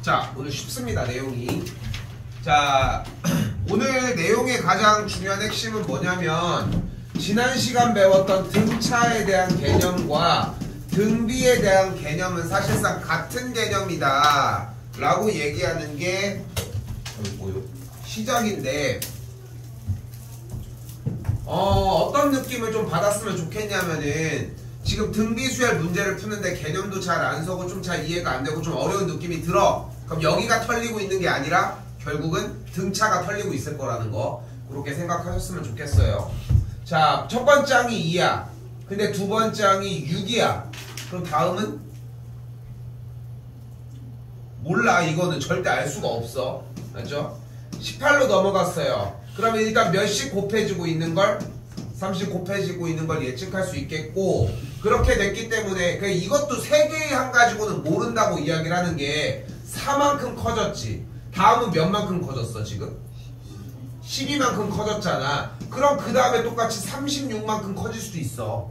자, 오늘 쉽습니다, 내용이. 자, 오늘 내용의 가장 중요한 핵심은 뭐냐면 지난 시간 배웠던 등차에 대한 개념과 등비에 대한 개념은 사실상 같은 개념이다 라고 얘기하는 게 시작인데, 어떤 느낌을 좀 받았으면 좋겠냐면은 지금 등비수열 문제를 푸는데 개념도 잘 안 서고 좀 잘 이해가 안 되고 좀 어려운 느낌이 들어. 그럼 여기가 털리고 있는 게 아니라 결국은 등차가 털리고 있을 거라는 거, 그렇게 생각하셨으면 좋겠어요. 자, 첫 번째 항이 2야. 근데 두 번째 항이 6이야. 그럼 다음은? 몰라. 이거는 절대 알 수가 없어. 맞죠? 18로 넘어갔어요. 그러면 일단 몇씩 곱해지고 있는 걸? 30 곱해지고 있는 걸 예측할 수 있겠고, 그렇게 됐기 때문에 이것도 3개의 항 가지고는 모른다고 이야기를 하는 게 4만큼 커졌지. 다음은 몇만큼 커졌어 지금? 12만큼 커졌잖아. 그럼 그 다음에 똑같이 36만큼 커질 수도 있어.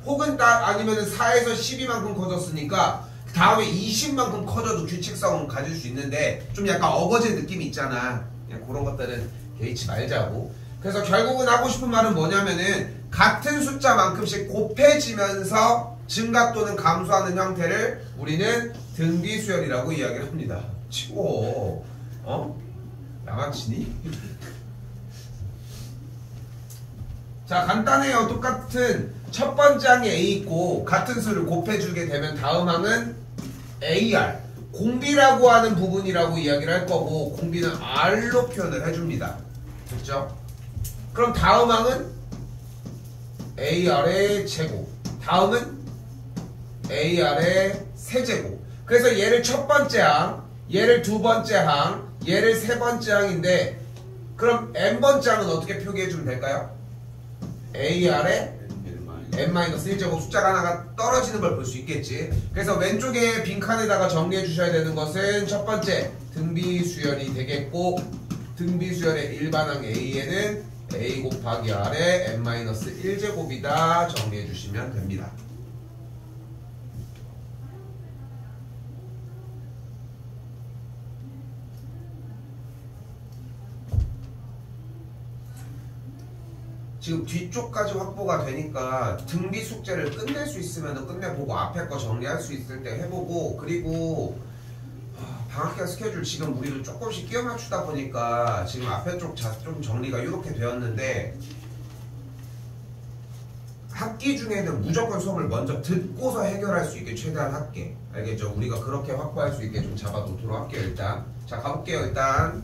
혹은 아니면은 4에서 12만큼 커졌으니까 그 다음에 20만큼 커져도 규칙성은 가질 수 있는데 좀 약간 어거지 느낌이 있잖아. 그냥 그런 것들은 개의치 말자고. 그래서 결국은 하고 싶은 말은 뭐냐면은 같은 숫자만큼씩 곱해지면서 증가 또는 감소하는 형태를 우리는 등비수열이라고 이야기를 합니다. 치고 양아치니? 자, 간단해요. 똑같은 첫 번째 항에 A 있고 같은 수를 곱해주게 되면 다음 항은 AR, 공비라고 하는 부분이라고 이야기를 할 거고, 공비는 R로 표현을 해줍니다. 됐죠? 그럼 다음 항은 AR의 제곱, 다음은 AR의 세제곱. 그래서 얘를 첫 번째 항, 얘를 두 번째 항, 얘를 세 번째 항인데, 그럼 n번째 항은 어떻게 표기해주면 될까요? AR의 n-1제곱 숫자가 하나가 떨어지는 걸 볼 수 있겠지. 그래서 왼쪽에 빈칸에다가 정리해 주셔야 되는 것은 첫 번째 등비수열이 되겠고, 등비수열의 일반항 A에는 A 곱하기 R의 n-1제곱이다 정리해 주시면 됩니다. 지금 뒤쪽까지 확보가 되니까 등비 숙제를 끝낼 수 있으면 끝내보고 앞에 거 정리할 수 있을 때 해보고, 그리고 방학기간 스케줄 지금 우리도 조금씩 끼워 맞추다 보니까 지금 앞에 쪽 좀 정리가 이렇게 되었는데, 학기 중에는 무조건 수업을 먼저 듣고서 해결할 수 있게 최대한 할게. 알겠죠? 우리가 그렇게 확보할 수 있게 좀 잡아놓도록 할게요. 일단 자, 가볼게요. 일단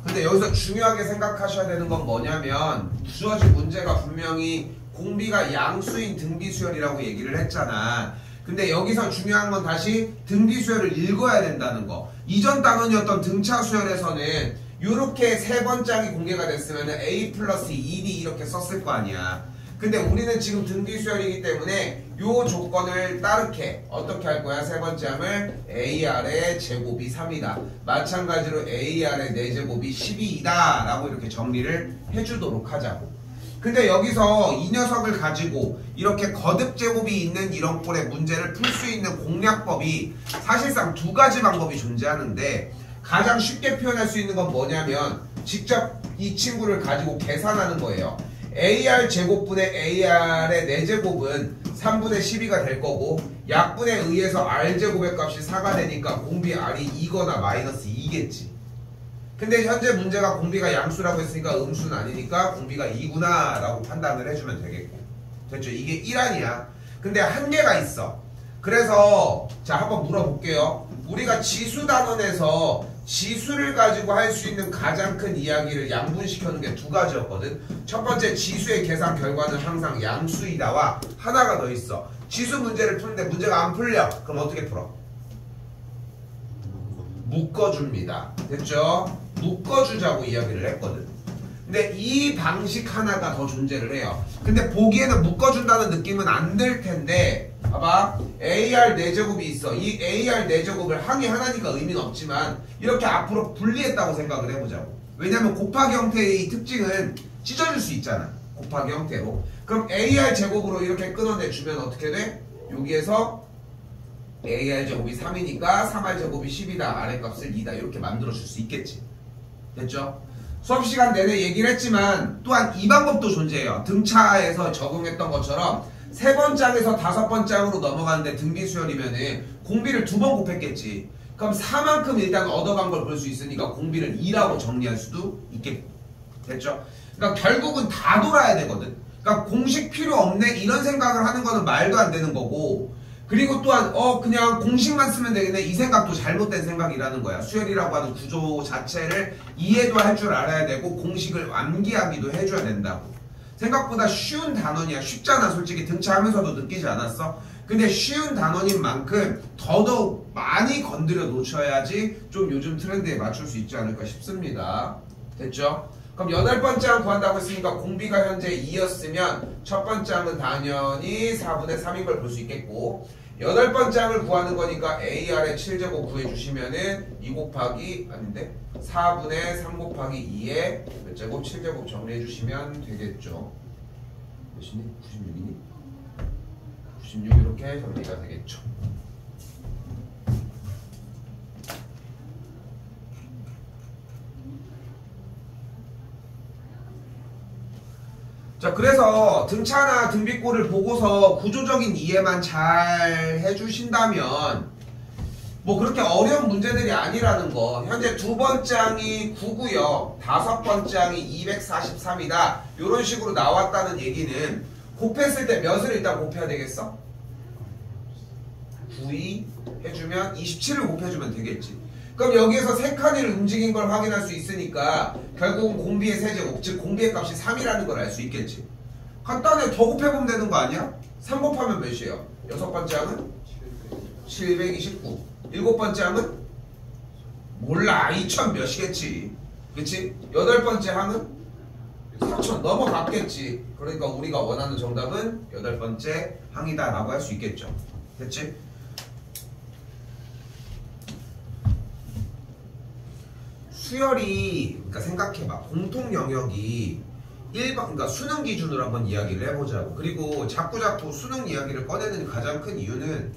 근데 여기서 중요하게 생각하셔야 되는 건 뭐냐면, 주어진 문제가 분명히 공비가 양수인 등비수열이라고 얘기를 했잖아. 근데 여기서 중요한 건 다시 등비수열을 읽어야 된다는 거. 이전 단원이었던 등차수열에서는 이렇게 세 번째 항이 공개가 됐으면 A 플러스 2D 이렇게 썼을 거 아니야. 근데 우리는 지금 등비수열이기 때문에 이 조건을 따르게 어떻게 할 거야? 세 번째 항을 AR의 제곱이 3이다. 마찬가지로 AR의 4제곱이 12이다 라고 이렇게 정리를 해주도록 하자고. 근데 여기서 이 녀석을 가지고 이렇게 거듭 제곱이 있는 이런 꼴의 문제를 풀 수 있는 공략법이 사실상 두 가지 방법이 존재하는데, 가장 쉽게 표현할 수 있는 건 뭐냐면 직접 이 친구를 가지고 계산하는 거예요. AR 제곱분의 AR의 4제곱은 3분의 12가 될 거고, 약분에 의해서 R 제곱의 값이 4가 되니까 공비 R이 2거나 마이너스 2겠지. 근데 현재 문제가 공비가 양수라고 했으니까 음수는 아니니까 공비가 2구나 라고 판단을 해주면 되겠고. 됐죠? 이게 1항이야. 근데 한계가 있어. 그래서 자, 한번 물어볼게요. 우리가 지수 단원에서 지수를 가지고 할 수 있는 가장 큰 이야기를 양분시켜놓은 게 두 가지였거든. 첫 번째, 지수의 계산 결과는 항상 양수이다와 하나가 더 있어. 지수 문제를 푸는데 문제가 안 풀려. 그럼 어떻게 풀어? 묶어줍니다. 됐죠? 묶어주자고 이야기를 했거든. 근데 이 방식 하나가 더 존재를 해요. 근데 보기에는 묶어준다는 느낌은 안 들 텐데, 봐봐. AR 4제곱이 있어. 이 AR 4제곱을 항이 하나니까 의미는 없지만 이렇게 앞으로 분리했다고 생각을 해보자고. 왜냐면 곱하기 형태의 이 특징은 찢어질 수 있잖아. 곱하기 형태로. 그럼 AR 제곱으로 이렇게 끊어내주면 어떻게 돼? 여기에서 AR제곱이 3이니까 3R제곱이 10이다. 아래값을 2다. 이렇게 만들어줄 수 있겠지. 됐죠? 수업시간 내내 얘기를 했지만 또한 이 방법도 존재해요. 등차에서 적용했던 것처럼 세 번째 항에서 다섯 번째 항으로 넘어가는데 등비수열이면은 공비를 2번 곱했겠지. 그럼 4만큼 일단 얻어간 걸 볼 수 있으니까 공비를 2라고 정리할 수도 있겠고. 됐죠? 그러니까 결국은 다 돌아야 되거든. 그러니까 공식 필요 없네 이런 생각을 하는 거는 말도 안 되는 거고, 그리고 또한 그냥 공식만 쓰면 되겠네 이 생각도 잘못된 생각이라는 거야. 수열이라고 하는 구조 자체를 이해도 할 줄 알아야 되고 공식을 암기하기도 해줘야 된다고. 생각보다 쉬운 단원이야. 쉽잖아. 솔직히 등차하면서도 느끼지 않았어? 근데 쉬운 단원인 만큼 더더욱 많이 건드려 놓쳐야지 좀 요즘 트렌드에 맞출 수 있지 않을까 싶습니다. 됐죠? 그럼 8번째 항 구한다고 했으니까 공비가 현재 2였으면 첫 번째 항은 당연히 4분의 3인 걸 볼 수 있겠고, 8번째 항을 구하는 거니까 AR의 7제곱 구해주시면은 2 곱하기 아닌데 4분의 3 곱하기 2의 몇 제곱 7제곱 정리해주시면 되겠죠. 몇이니? 96이니? 96 이렇게 정리가 되겠죠. 자, 그래서 등차나 등비꼴을 보고서 구조적인 이해만 잘 해주신다면 뭐 그렇게 어려운 문제들이 아니라는 거. 현재 두 번째 항이 9고요. 다섯 번째 항이 243이다. 이런 식으로 나왔다는 얘기는 곱했을 때 몇을 일단 곱해야 되겠어? 92 해주면 27을 곱해주면 되겠지. 그럼 여기에서 세 칸을 움직인 걸 확인할 수 있으니까 결국은 공비의 세제곱, 즉 공비의 값이 3이라는 걸 알 수 있겠지. 간단해. 더 곱해보면 되는 거 아니야? 3 곱하면 몇이에요? 여섯 번째 항은? 729. 일곱 번째 항은? 몰라. 2000 몇이겠지. 그치? 여덟 번째 항은? 4000 넘어갔겠지. 그러니까 우리가 원하는 정답은 여덟 번째 항이다 라고 할 수 있겠죠. 됐지? 수열이, 그러니까 생각해봐. 공통 영역이 1번, 그러니까 수능 기준으로 한번 이야기를 해보자고. 그리고 자꾸 수능 이야기를 꺼내는 가장 큰 이유는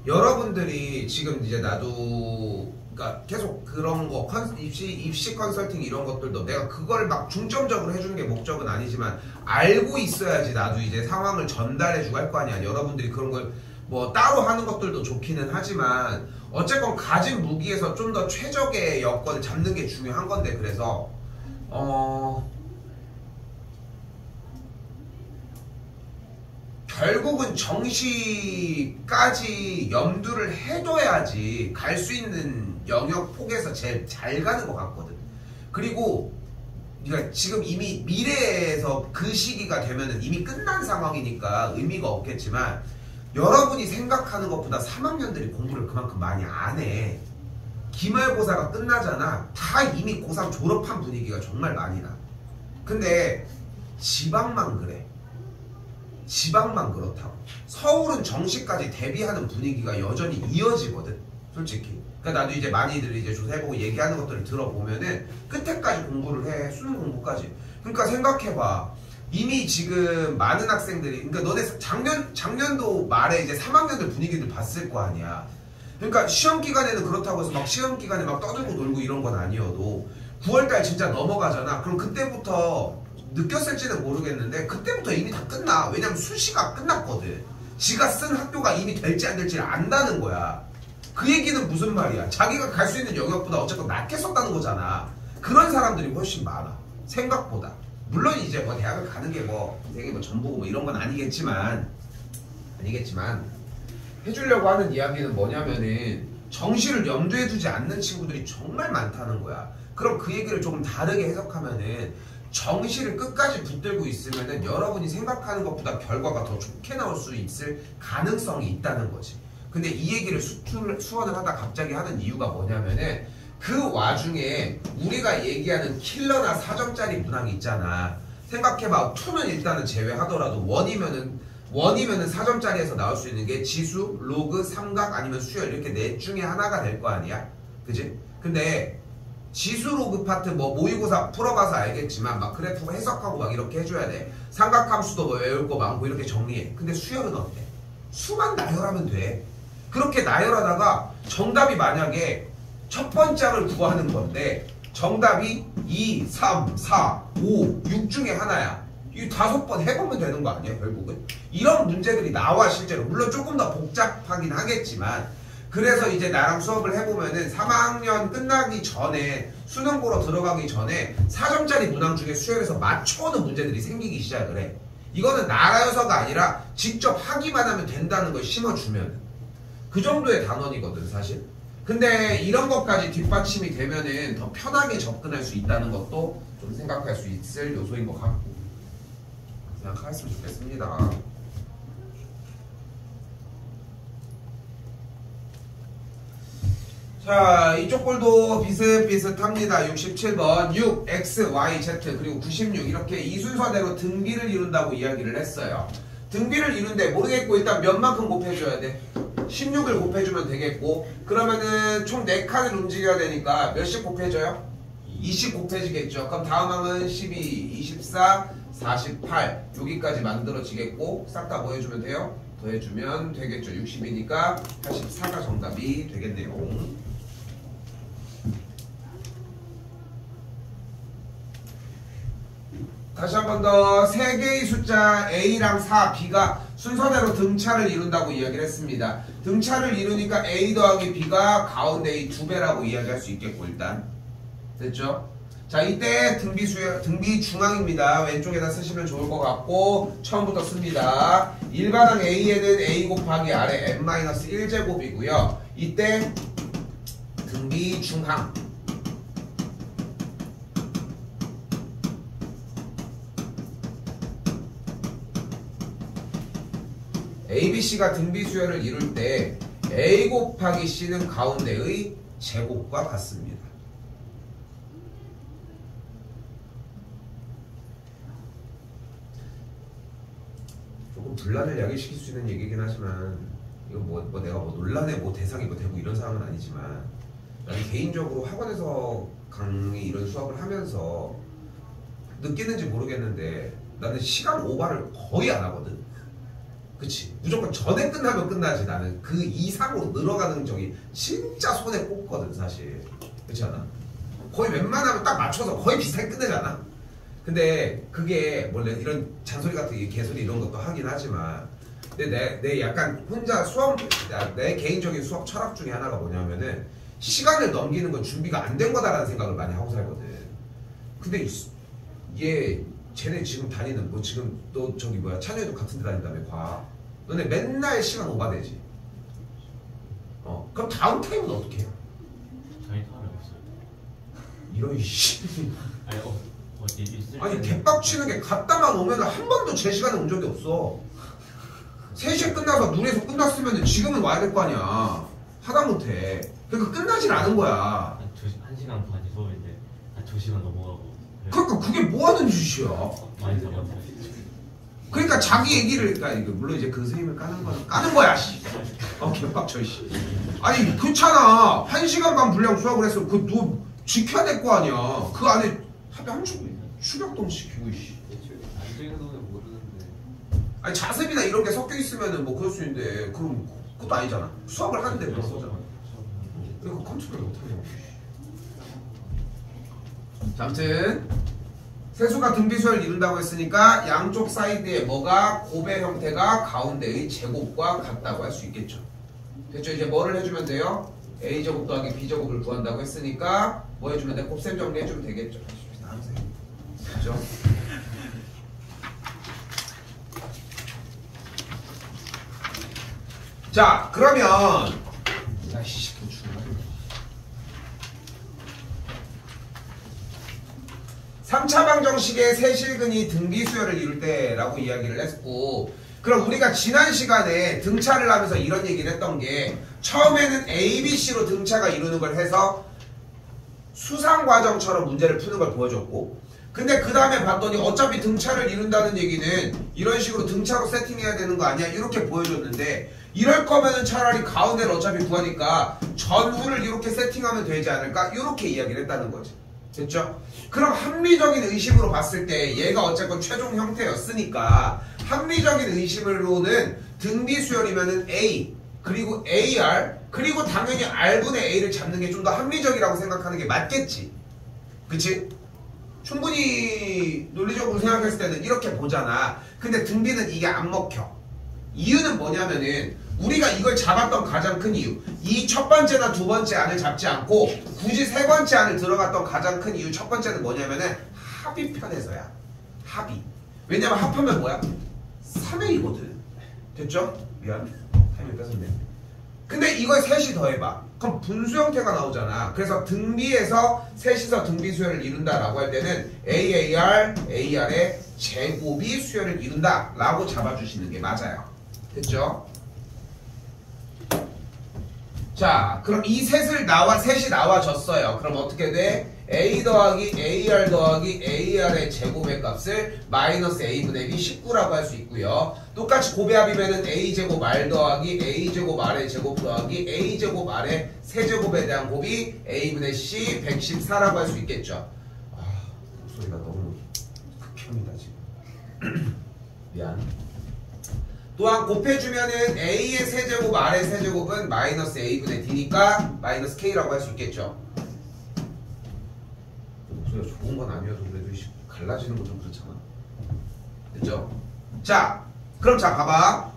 여러분들이 지금 이제 나도, 그러니까 계속 그런 거, 입시 컨설팅 이런 것들도 내가 그걸 막 중점적으로 해주는 게 목적은 아니지만 알고 있어야지 나도 이제 상황을 전달해주고 할 거 아니야. 여러분들이 그런 걸 뭐 따로 하는 것들도 좋기는 하지만 어쨌건 가진 무기에서 좀 더 최적의 여건을 잡는 게 중요한 건데, 그래서 결국은 정시까지 염두를 해둬야지 갈 수 있는 영역 폭에서 제일 잘 가는 것 같거든. 그리고 그러니까 지금 이미 미래에서 그 시기가 되면은 이미 끝난 상황이니까 의미가 없겠지만 여러분이 생각하는 것보다 3학년들이 공부를 그만큼 많이 안 해. 기말고사가 끝나잖아. 다 이미 고3 졸업한 분위기가 정말 많이 나. 근데 지방만 그래. 지방만 그렇다고. 서울은 정시까지 대비하는 분위기가 여전히 이어지거든. 솔직히. 그러니까 나도 이제 많이들 이제 조사해보고 얘기하는 것들을 들어보면은 끝에까지 공부를 해. 수능 공부까지. 그러니까 생각해봐. 이미 지금 많은 학생들이, 그러니까 너네 작년도 말에 이제 3학년들 분위기를 봤을 거 아니야. 그러니까 시험 기간에는 그렇다고 해서 막 시험 기간에 막 떠들고 놀고 이런 건 아니어도 9월달 진짜 넘어가잖아. 그럼 그때부터 느꼈을지는 모르겠는데 그때부터 이미 다 끝나. 왜냐면 수시가 끝났거든. 지가 쓴 학교가 이미 될지 안 될지를 안다는 거야. 그 얘기는 무슨 말이야? 자기가 갈 수 있는 영역보다 어쨌건 낮게 썼다는 거잖아. 그런 사람들이 훨씬 많아. 생각보다. 물론 이제 뭐 대학을 가는 게 뭐 되게 뭐 전부고 뭐 이런 건 아니겠지만 해주려고 하는 이야기는 뭐냐면은 정시를 염두에 두지 않는 친구들이 정말 많다는 거야. 그럼 그 얘기를 조금 다르게 해석하면은 정시를 끝까지 붙들고 있으면은 여러분이 생각하는 것보다 결과가 더 좋게 나올 수 있을 가능성이 있다는 거지. 근데 이 얘기를 수원을 하다 갑자기 하는 이유가 뭐냐면은 그 와중에 우리가 얘기하는 킬러나 4점짜리 문항이 있잖아. 생각해봐. 2는 일단은 제외하더라도 1이면은 4점짜리에서 나올 수 있는 게 지수, 로그, 삼각 아니면 수열 이렇게 넷 중에 하나가 될 거 아니야? 그지? 근데 지수 로그 파트 뭐 모의고사 풀어봐서 알겠지만 막 그래프 해석하고 막 이렇게 해줘야 돼. 삼각함수도 뭐 외울 거 많고 이렇게 정리해. 근데 수열은 어때? 수만 나열하면 돼. 그렇게 나열하다가 정답이 만약에 첫 번째를 구하는 건데 정답이 2, 3, 4, 5, 6 중에 하나야. 이 5번 해보면 되는 거 아니야 결국은? 이런 문제들이 나와 실제로. 물론 조금 더 복잡하긴 하겠지만 그래서 이제 나랑 수업을 해보면은 3학년 끝나기 전에 수능 보러 들어가기 전에 4점짜리 문항 중에 수열에서 맞춰오는 문제들이 생기기 시작을 해. 이거는 나라여서가 아니라 직접 하기만 하면 된다는 걸 심어주면 그 정도의 단원이거든 사실. 근데 이런 것까지 뒷받침이 되면은 더 편하게 접근할 수 있다는 것도 좀 생각할 수 있을 요소인 것 같고 생각했으면 좋겠습니다. 자, 이쪽 꼴도 비슷비슷합니다. 67번 6, X, Y, Z 그리고 96 이렇게 이 순서대로 등비를 이룬다고 이야기를 했어요. 등비를 이룬데 모르겠고 일단 몇만큼 곱해줘야 돼? 16을 곱해주면 되겠고 그러면은 총 4칸을 움직여야 되니까 몇씩 곱해줘요? 20 곱해지겠죠. 그럼 다음 항은 12, 24, 48 여기까지 만들어지겠고 싹 다 뭐 해주면 돼요? 더해주면 되겠죠. 60이니까 84가 정답이 되겠네요. 다시 한 번 더 3개의 숫자 A랑 4, B가 순서대로 등차를 이룬다고 이야기를 했습니다. 등차를 이루니까 A 더하기 B가 가운데 이 2배라고 이야기할 수 있겠고 일단 됐죠? 자 이때 등비 중앙입니다. 왼쪽에다 쓰시면 좋을 것 같고 처음부터 씁니다. 일반항 A에는 A 곱하기 아래 n-1제곱이고요. 이때 등비 중항 A, B, C가 등비수열을 이룰 때 A 곱하기 C는 가운데의 제곱과 같습니다. 조금 분란을 야기시킬 수 있는 얘기긴 하지만 이건 내가 논란의 대상이 되고 이런 상황은 아니지만 나는 개인적으로 학원에서 강의 이런 수업을 하면서 느끼는지 모르겠는데 나는 시간 오버를 거의 안 하거든. 그치? 무조건 전에 끝나면 끝나지. 나는 그 이상으로 늘어가는 적이 진짜 손에 꼽거든 사실. 그렇지 않아? 거의 웬만하면 딱 맞춰서 거의 비슷하게 끝내잖아. 근데 그게 원래 이런 잔소리 같은 개소리 이런 것도 하긴 하지만 근데 내 약간 혼자 내 개인적인 수업 철학 중에 하나가 뭐냐면은 시간을 넘기는 건 준비가 안 된 거다라는 생각을 많이 하고 살거든. 근데 쟤네 지금 다니는 지금 너 저기 찬영이도 같은 데 다닌다며 과학. 너네 맨날 시간 오바되지. 그럼 다음 타임은 어떻게 해? 저희 타임이 없어요. 이런 씨. 아니 개빡치는 게 갔다만 오면 한 번도 제 시간에 온 적이 없어. 3시에 끝나서 눈에서 끝났으면 지금은 와야 될 거 아니야. 하다못해. 그러니까 끝나질 않은 거야. 1시간 반이 수업인데 2시간 넘어가고. 그러니까 그게 뭐 하는 짓이야. 많이 잡았어요. 그러니까 자기 얘기를 그러니까 물론 이제 그 선생님을 까는 거야 씨. 개빡쳐 씨. 아니 그렇잖아. 1시간 반 분량 수업을 했어. 너 지켜야 될 거 아니야. 그 안에 한 추격동 시키고 씨. 안 되는 놈은 모르는데. 아니 자습이나 이런 게 섞여 있으면은 그럴 수 있는데 그럼 그것도 아니잖아. 수업을 하는데 그런 거잖아. 그러니까 컨트롤 못하냐고. 자, 아무튼 세수가 등비수열을 이룬다고 했으니까 양쪽 사이드에 뭐가 곱의 형태가 가운데의 제곱과 같다고 할 수 있겠죠. 됐죠? 이제 뭐를 해주면 돼요? A제곱 더하기 B제곱을 구한다고 했으니까 뭐 해주면 돼? 곱셈 정리해주면 되겠죠. 그죠? 자 그러면 3차 방정식의 세실근이 등비수열을 이룰 때라고 이야기를 했고 그럼 우리가 지난 시간에 등차를 하면서 이런 얘기를 했던 게 처음에는 A, B, C로 등차가 이루는 걸 해서 수상과정처럼 문제를 푸는 걸 보여줬고 근데 그 다음에 봤더니 어차피 등차를 이룬다는 얘기는 이런 식으로 등차로 세팅해야 되는 거 아니야? 이렇게 보여줬는데 이럴 거면은 차라리 가운데를 어차피 구하니까 전후를 이렇게 세팅하면 되지 않을까? 이렇게 이야기를 했다는 거지. 됐죠? 그럼 합리적인 의심으로 봤을 때 얘가 어쨌건 최종 형태였으니까 합리적인 의심으로는 등비 수열이면은 A 그리고 AR 그리고 당연히 R분의 A를 잡는 게 좀 더 합리적이라고 생각하는 게 맞겠지. 그치? 충분히 논리적으로 생각했을 때는 이렇게 보잖아. 근데 등비는 이게 안 먹혀. 이유는 뭐냐면은 우리가 이걸 잡았던 가장 큰 이유, 이 첫 번째나 두 번째 안을 잡지 않고 굳이 세 번째 안을 들어갔던 가장 큰 이유, 첫 번째는 뭐냐면은 합의편에서야. 합의. 왜냐면 합하면 뭐야? 3A거든. 됐죠? 미안. 타이밍 뺏었네. 근데 이걸 셋이 더해봐. 그럼 분수 형태가 나오잖아. 그래서 등비에서 셋이서 등비 수열을 이룬다라고 할 때는 AAR, AR의 제곱이 수열을 이룬다라고 잡아주시는 게 맞아요. 됐죠? 자, 그럼 이 셋이 나와졌어요. 그럼 어떻게 돼? A 더하기 AR 더하기 AR의 제곱의 값을 마이너스 A분의 B 19라고 할 수 있고요. 똑같이 곱의합이면은 A제곱 R 더하기 A제곱 R의 제곱 더하기 A제곱 R의 세제곱에 대한 곱이 A분의 C 114라고 할 수 있겠죠. 아, 목소리가 너무 극혐이다 지금. 미안. 또한 곱해주면은 A의 세제곱 R의 세제곱은 마이너스 A분의 D니까 마이너스 K라고 할 수 있겠죠. 목소리가 좋은 건 아니어도 그래도 갈라지는 건 좀 그렇잖아. 됐죠? 자, 그럼 자 봐봐.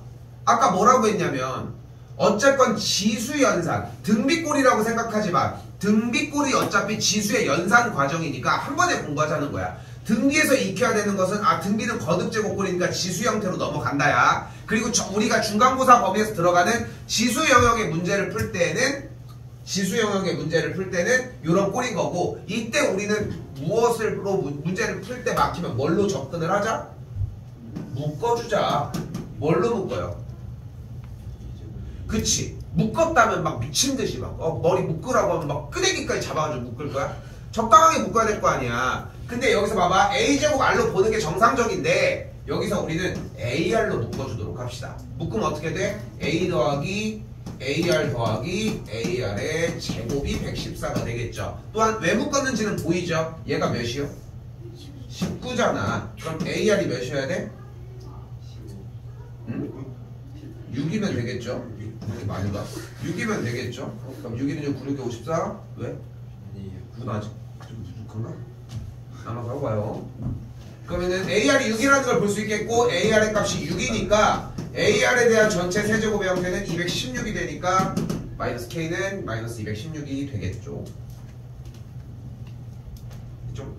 아까 뭐라고 했냐면 어쨌건 지수 연산, 등비꼴이라고 생각하지 마. 등비꼴이 어차피 지수의 연산 과정이니까 한 번에 공부하자는 거야. 등비에서 익혀야 되는 것은 등비는 거듭제곱꼴이니까 지수 형태로 넘어간다야. 그리고 우리가 중간고사 범위에서 들어가는 지수 영역의 문제를 풀 때는 이런 꼴인 거고, 이때 우리는 무엇으로 문제를 풀 때 막히면 뭘로 접근을 하자? 묶어주자. 뭘로 묶어요? 그치. 묶었다면 막 미친듯이 막 머리 묶으라고 하면 막 끄내기까지 잡아가지고 묶을 거야? 적당하게 묶어야 될 거 아니야. 근데 여기서 봐봐. A제곱 R로 보는 게 정상적인데 여기서 우리는 AR로 묶어주도록 합시다. 묶으면 어떻게 돼? A 더하기 AR 더하기 AR의 제곱이 114가 되겠죠. 또한 왜 묶었는지는 보이죠? 얘가 몇이요? 19잖아. 그럼 AR이 몇이어야 돼? 6이면 되겠죠? 많이가? 6이면 되겠죠? 그럼 6이는 9, 6에 54? 왜? 아니 9는 아직 부족한가? 나눠서 해봐요. 그러면은 AR이 6이라는 걸 볼 수 있겠고, AR의 값이 6이니까 AR에 대한 전체 세제곱의 형태는 216이 되니까 마이너스 K는 마이너스 216이 되겠죠. 좀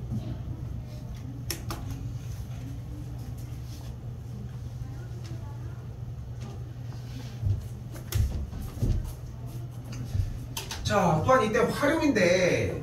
자, 또한 이때 활용인데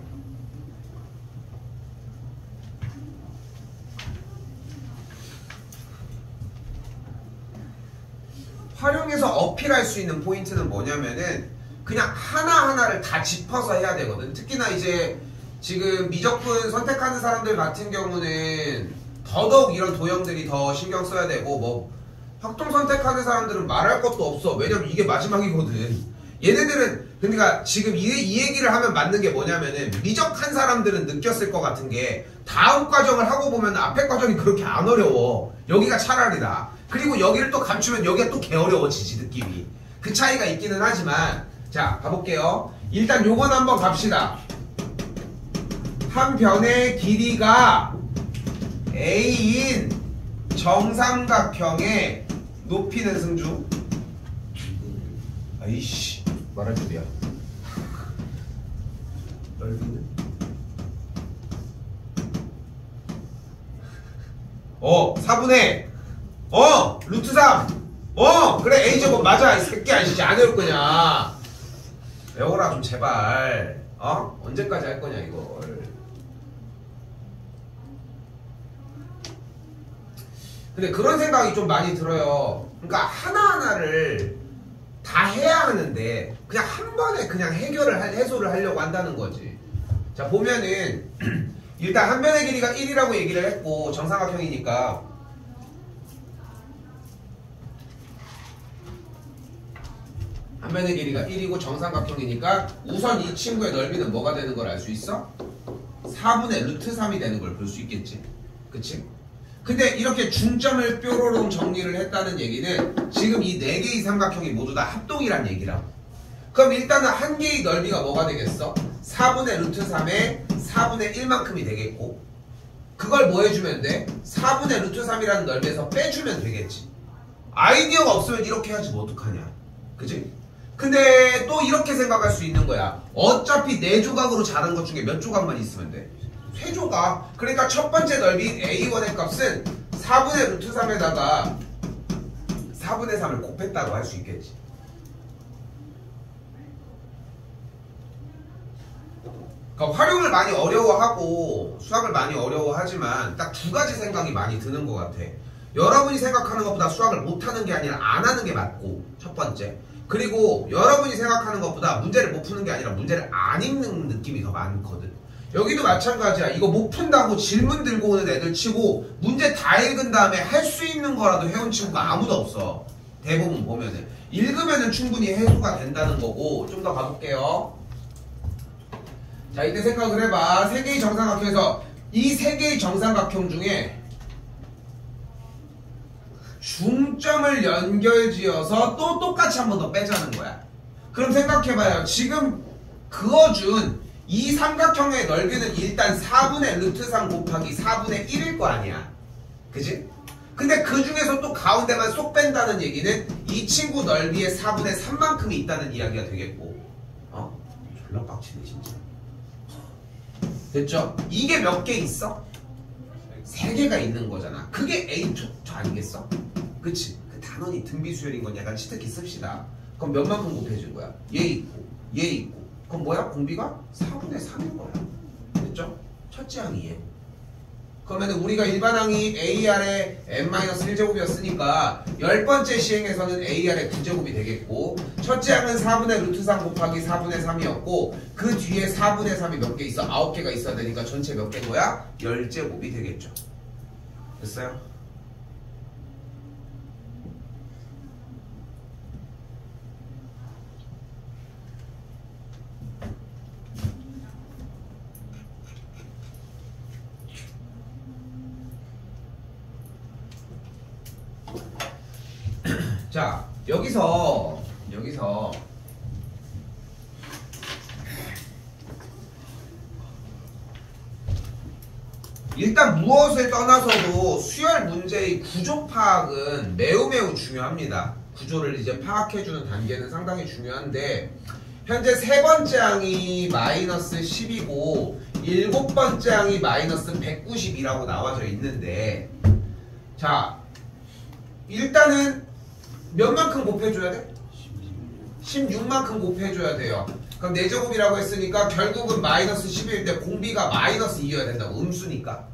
활용해서 어필할 수 있는 포인트는 뭐냐면은 그냥 하나하나를 다 짚어서 해야 되거든. 특히나 이제 지금 미적분 선택하는 사람들 같은 경우는 더더욱 이런 도형들이 더 신경 써야 되고, 뭐 확통 선택하는 사람들은 말할 것도 없어. 왜냐면 이게 마지막이거든. 얘네들은 그러니까 지금 이 얘기를 하면 맞는 게 뭐냐면은 미적한 사람들은 느꼈을 것 같은 게 다음 과정을 하고 보면 앞에 과정이 그렇게 안 어려워. 여기가 차라리 나. 그리고 여기를 또 감추면 여기가 또 개어려워지지 느낌이. 그 차이가 있기는 하지만 자 가볼게요. 일단 요건 한번 갑시다. 한 변의 길이가 A인 정삼각형의 높이는 승주. 아이씨 말할 줄이야. 넓이는 4분의 루트 3. 그래 A제곱 맞아. 이 새끼야 진짜 안 외울 거냐. 외워라 좀 제발. 언제까지 할 거냐 이걸. 근데 그런 생각이 좀 많이 들어요. 그러니까 하나하나를 다 해야 하는데 그냥 한 번에 그냥 해소를 하려고 한다는 거지. 자 보면은 일단 한 변의 길이가 1이라고 얘기를 했고 정삼각형이니까 한 변의 길이가 1이고 정삼각형이니까 우선 이 친구의 넓이는 뭐가 되는 걸 알 수 있어? 4분의 루트 3이 되는 걸 볼 수 있겠지. 그치? 근데 이렇게 중점을 뾰로롱 정리를 했다는 얘기는 지금 이 4개의 삼각형이 모두 다 합동이란 얘기라고. 그럼 일단은 한 개의 넓이가 뭐가 되겠어? 4분의 루트 3의 4분의 1만큼이 되겠고, 그걸 뭐 해주면 돼? 4분의 루트 3이라는 넓이에서 빼주면 되겠지. 아이디어가 없으면 이렇게 해야지 뭐 어떡하냐. 그치? 근데 또 이렇게 생각할 수 있는 거야. 어차피 4조각으로 자른 것 중에 몇 조각만 있으면 돼? 3조각. 그러니까 첫 번째 넓이인 A1의 값은 4분의 루트 3에다가 4분의 3을 곱했다고 할 수 있겠지. 그러니까 활용을 많이 어려워하고 수학을 많이 어려워하지만 딱 2가지 생각이 많이 드는 것 같아. 여러분이 생각하는 것보다 수학을 못하는 게 아니라 안 하는 게 맞고, 첫 번째. 그리고 여러분이 생각하는 것보다 문제를 못 푸는 게 아니라 문제를 안 읽는 느낌이 더 많거든. 여기도 마찬가지야. 이거 못 푼다고 질문 들고 오는 애들 치고 문제 다 읽은 다음에 할 수 있는 거라도 해온 친구가 아무도 없어. 대부분 보면은. 읽으면은 충분히 해소가 된다는 거고. 좀 더 가볼게요. 자, 이때 생각을 해봐. 3개의 정삼각형에서 이 3개의 정삼각형 중에 중점을 연결지어서 또 똑같이 한 번 더 빼자는 거야. 그럼 생각해봐요. 지금 그어준 이 삼각형의 넓이는 일단 4분의 루트 3 곱하기 4분의 1일 거 아니야. 그지? 근데 그 중에서 또 가운데만 쏙 뺀다는 얘기는 이 친구 넓이의 4분의 3만큼이 있다는 이야기가 되겠고. 졸라 빡치네 진짜. 됐죠? 이게 몇 개 있어? 3개가 있는 거잖아. 그게 A2 아니겠어? 그치? 그 단원이 등비수열인 건 약간 치트키 씁시다. 그럼 몇만큼 곱해준 거야? 얘 있고 얘 있고. 그럼 뭐야? 공비가 4분의 3인 거야. 됐죠? 첫째 항이 얘. 그러면 우리가 일반항이 AR의 n-1제곱이었으니까 10번째 시행에서는 AR의 9제곱이 되겠고, 첫째 항은 4분의 루트 3 곱하기 4분의 3이었고, 그 뒤에 4분의 3이 몇 개 있어? 9개가 있어야 되니까 전체 몇 개인 거야? 10제곱이 되겠죠. 됐어요? 자, 여기서 일단 무엇을 떠나서도 수열 문제의 구조 파악은 매우 중요합니다. 구조를 이제 파악해주는 단계는 상당히 중요한데, 현재 3번째 항이 마이너스 10이고 7번째 항이 마이너스 190이라고 나와져 있는데, 자, 일단은 몇만큼 곱해줘야 돼? 16만큼 곱해줘야 돼요. 그럼 4제곱이라고 했으니까 결국은 마이너스 11인데 공비가 마이너스 2여야 된다고. 음수니까.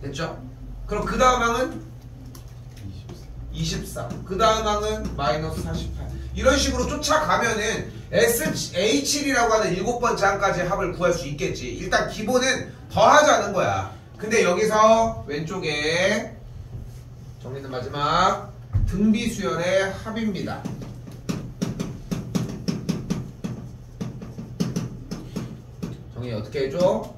됐죠? 그럼 그 다음 항은 24. 그 다음 항은 마이너스 48. 이런 식으로 쫓아가면은 SH7이라고 하는 7번째 항까지 합을 구할 수 있겠지. 일단 기본은 더하자는 거야. 근데 여기서 왼쪽에 정리는 마지막 등비수열의 합입니다. 정리 어떻게 해줘?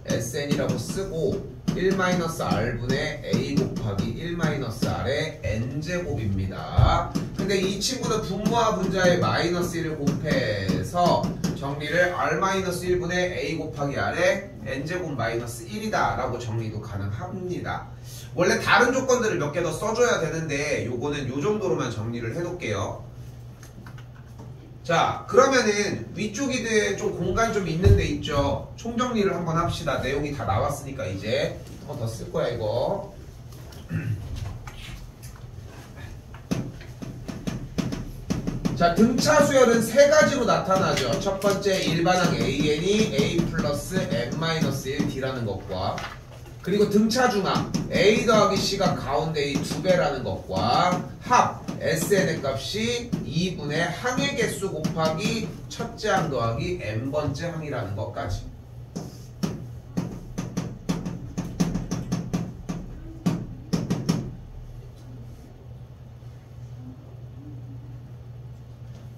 SN이라고 쓰고 1-R분의 A 곱하기 1-R의 N제곱입니다. 근데 이 친구는 분모와 분자의 마이너스 1을 곱해서 정리를 R-1분의 A 곱하기 R의 N제곱 마이너스 1이다 라고 정리도 가능합니다. 원래 다른 조건들을 몇 개 더 써줘야 되는데 요거는 요 정도로만 정리를 해놓을게요. 자, 그러면은 위쪽이 좀 공간 좀 있는 데 있죠. 총정리를 한번 합시다. 내용이 다 나왔으니까 이제 한 번 더 쓸 거야 이거. 자, 등차 수열은 3가지로 나타나죠. 첫 번째 일반항 AN이 A 플러스 N-1D라는 것과, 그리고 등차 중항 A 더하기 C가 가운데의 2배라는 것과, 합 SN의 값이 2분의 항의 개수 곱하기 첫째 항 더하기 n번째 항이라는 것까지.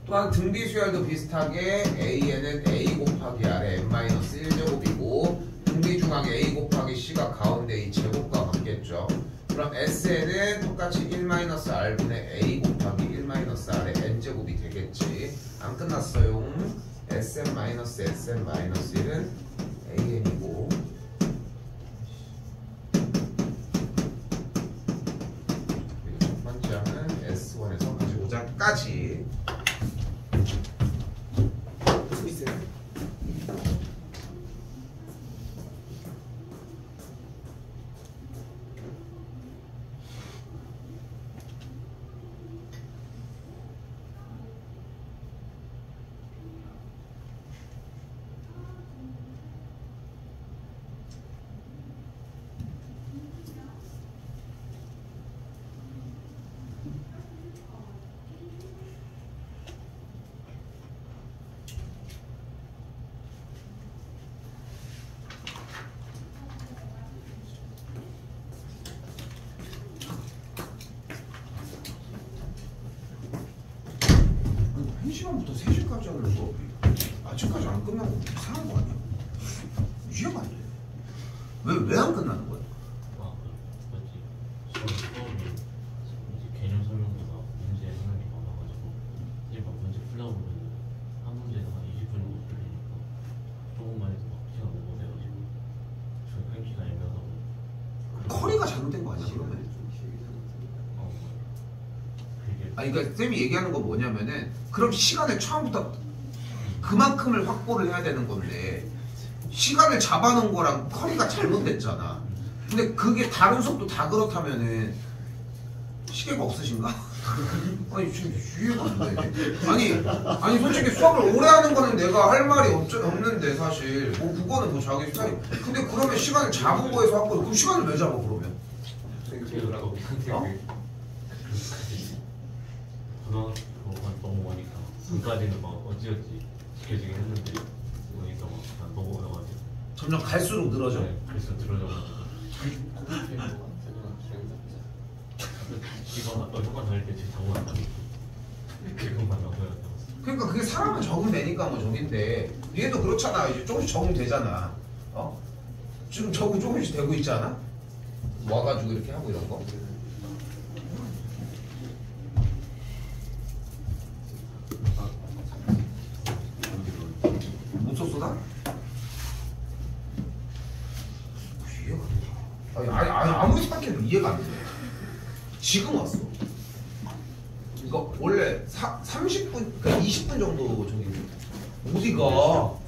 또한 등비수열도 비슷하게 AN은 A 곱하기 R의 n-1제곱이고 정중앙에 A 곱하기 C가 가운데 이 제곱과 같겠죠. 그럼 Sn은 똑같이 1-R분의 A 곱하기 1-R의 N제곱이 되겠지. 안 끝났어요. Sn-Sn-1은 AN이고 그리고 첫 번째 항은 S1에서 45장까지 시간부터 3시까지 하는 수업이 아직까지 안 끝나고 이상한 거 아니야? 이해가 안 돼. 왜 안 끝나는 거야? 아, 맞지. 수업이 이제 개념 설명보다 문제 하는 게 많아가지고 일반 문제 풀다 보면 한 문제에 한 20분 정도 풀리니까 조금만 해도 막 시간 오버돼가지고 저희 끊기가 애매하다고. 커리가 잘못된 거 아니야 그러면? 그게 아니 그러니까 쌤이 얘기하는 거 뭐냐면은 그럼 시간을 처음부터 그만큼을 확보를 해야 되는 건데 시간을 잡아놓은 거랑 커리가 잘못됐잖아. 근데 그게 다른 수업도 다 그렇다면은 시계가 없으신가? 아니 지금 이해가 안 되네. 아니 솔직히 수업을 오래 하는 거는 내가 할 말이 없는데 사실 뭐 그거는 뭐 자기 스타일. 근데 그러면 시간을 잡은 거에서 확보. 그럼 시간을 왜 잡아 그러면? 생각보다 그거 너무 많으니까 지금까지는 막 어찌어찌 지켜지긴 했는데 보니까 막 너무 어려가지고 점점 갈수록 늘어져. 네, 그래서 들어져가지고 이거 효과 다닐 때 제일 적응 안 하고 그것만 나와요. 그러니까 그게 사람은 적응되니까 뭐 저긴데 얘도 그렇잖아. 이제 조금씩 적응되잖아. 어? 지금 적응 조금씩 되고 있잖아. 와가지고 이렇게 하고 이런 거. 못 썼어 나? 이해가 안 돼. 아니 아무리 생각해도 이해가 안 돼. 지금 왔어. 그러니까 원래 30분, 그러니까 20분 정도 저기 어디가?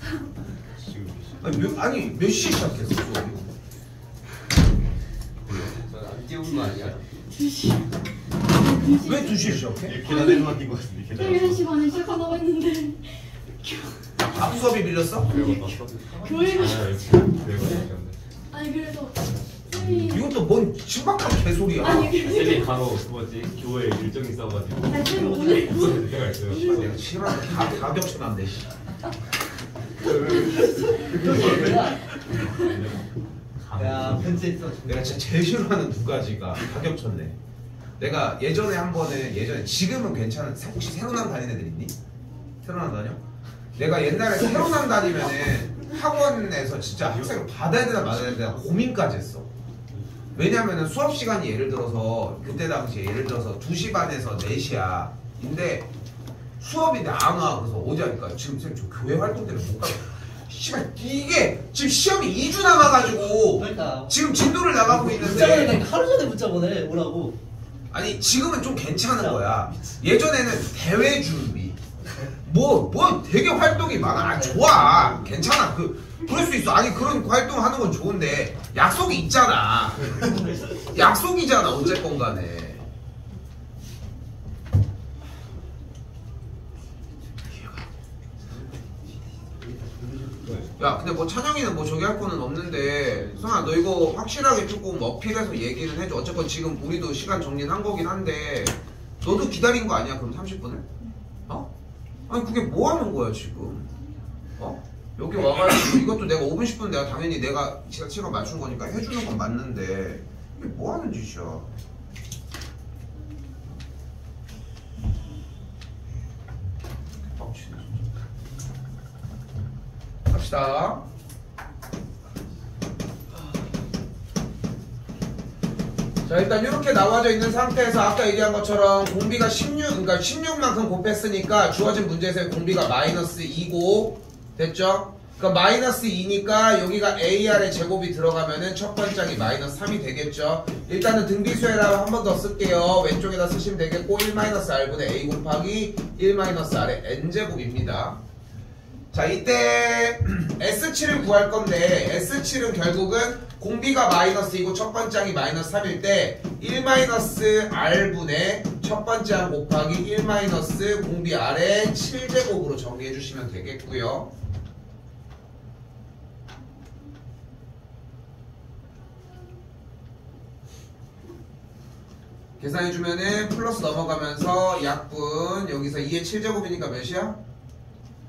아니 몇 시에 시작했어 수업이? 안 띄운 거 아니야? 2시. 왜 2시에 시작해? 계단에 맡긴 것 같은데 저희 1시 반에 시작한다고 했는데 앞 수업이 밀렸어? 교회가 교회가 아니 그래서 쌤이 이것도 뭔 신박한 개소리야. 아니 쌤이 간혹 그 뭐지 교회 일정이 있어가지고 아니 쌤이 오늘 때가 있어요. 내가 싫어하는 다 겹쳐놨네. 야 편지했어. 내가 진짜 제일 싫어하는 두 가지가 다 겹쳤네. 내가 예전에 한 번은 지금은 괜찮은 혹시 새로남 다니는 애들 있니? 새로남 다녀? 내가 옛날에 새로남 다니면은 학원에서 진짜 학생을 받아야 되나 말아야 되나 고민까지 했어. 왜냐면은 수업 시간이 예를 들어서 그때 당시에 예를 들어서 2시 반에서 4시야. 근데 수업인데 안 와. 그래서 어디 하니까 지금 쌤 저 교회 활동 때문에 못 가요. 씨발 이게 지금 시험이 2주 남아가지고 그러니까 지금 진도를 나가고 문자 있는데 보내니까 하루 전에 문자 보내 오라고. 아니 지금은 좀 괜찮은 거야. 예전에는 대회 준비 뭐 되게 활동이 많아. 아, 좋아 괜찮아 그럴 수 있어. 아니 그런 활동하는 건 좋은데 약속이 있잖아. 약속이잖아 어쨌건 간에. 야 근데 뭐 찬영이는 뭐 저기 할 거는 없는데 성아 너 이거 확실하게 조금 어필해서 얘기는 해줘. 어쨌건 지금 우리도 시간 정리는 한 거긴 한데 너도 기다린 거 아니야 그럼 30분을? 어? 아니 그게 뭐 하는 거야 지금? 어? 여기 와가지고 이것도 내가 5분 10분 내가 당연히 내가 시간 맞춘 거니까 해주는 건 맞는데 이게 뭐 하는 짓이야? 빡치네 진짜. 갑시다. 자, 일단 이렇게 나와져 있는 상태에서 아까 얘기한 것처럼 공비가 16, 그러니까 16만큼 곱했으니까 주어진 문제에서의 공비가 마이너스 2고 됐죠? 그러니까 마이너스 2니까 여기가 AR의 제곱이 들어가면은 첫 번짝이 마이너스 3이 되겠죠? 일단은 등비수열하고 한 번 더 쓸게요. 왼쪽에다 쓰시면 되겠고 1-R분의 A 곱하기 1-R의 N제곱입니다. 자, 이때 S7을 구할 건데 S7은 결국은 공비가 마이너스 2고 첫 번짝이 마이너스 3일 때 1-R분의 첫 번짝 곱하기 1- 공비 R의 7제곱으로 정리해 주시면 되겠고요. 계산해주면은 플러스 넘어가면서 약분 여기서 2의 7제곱이니까 몇이야?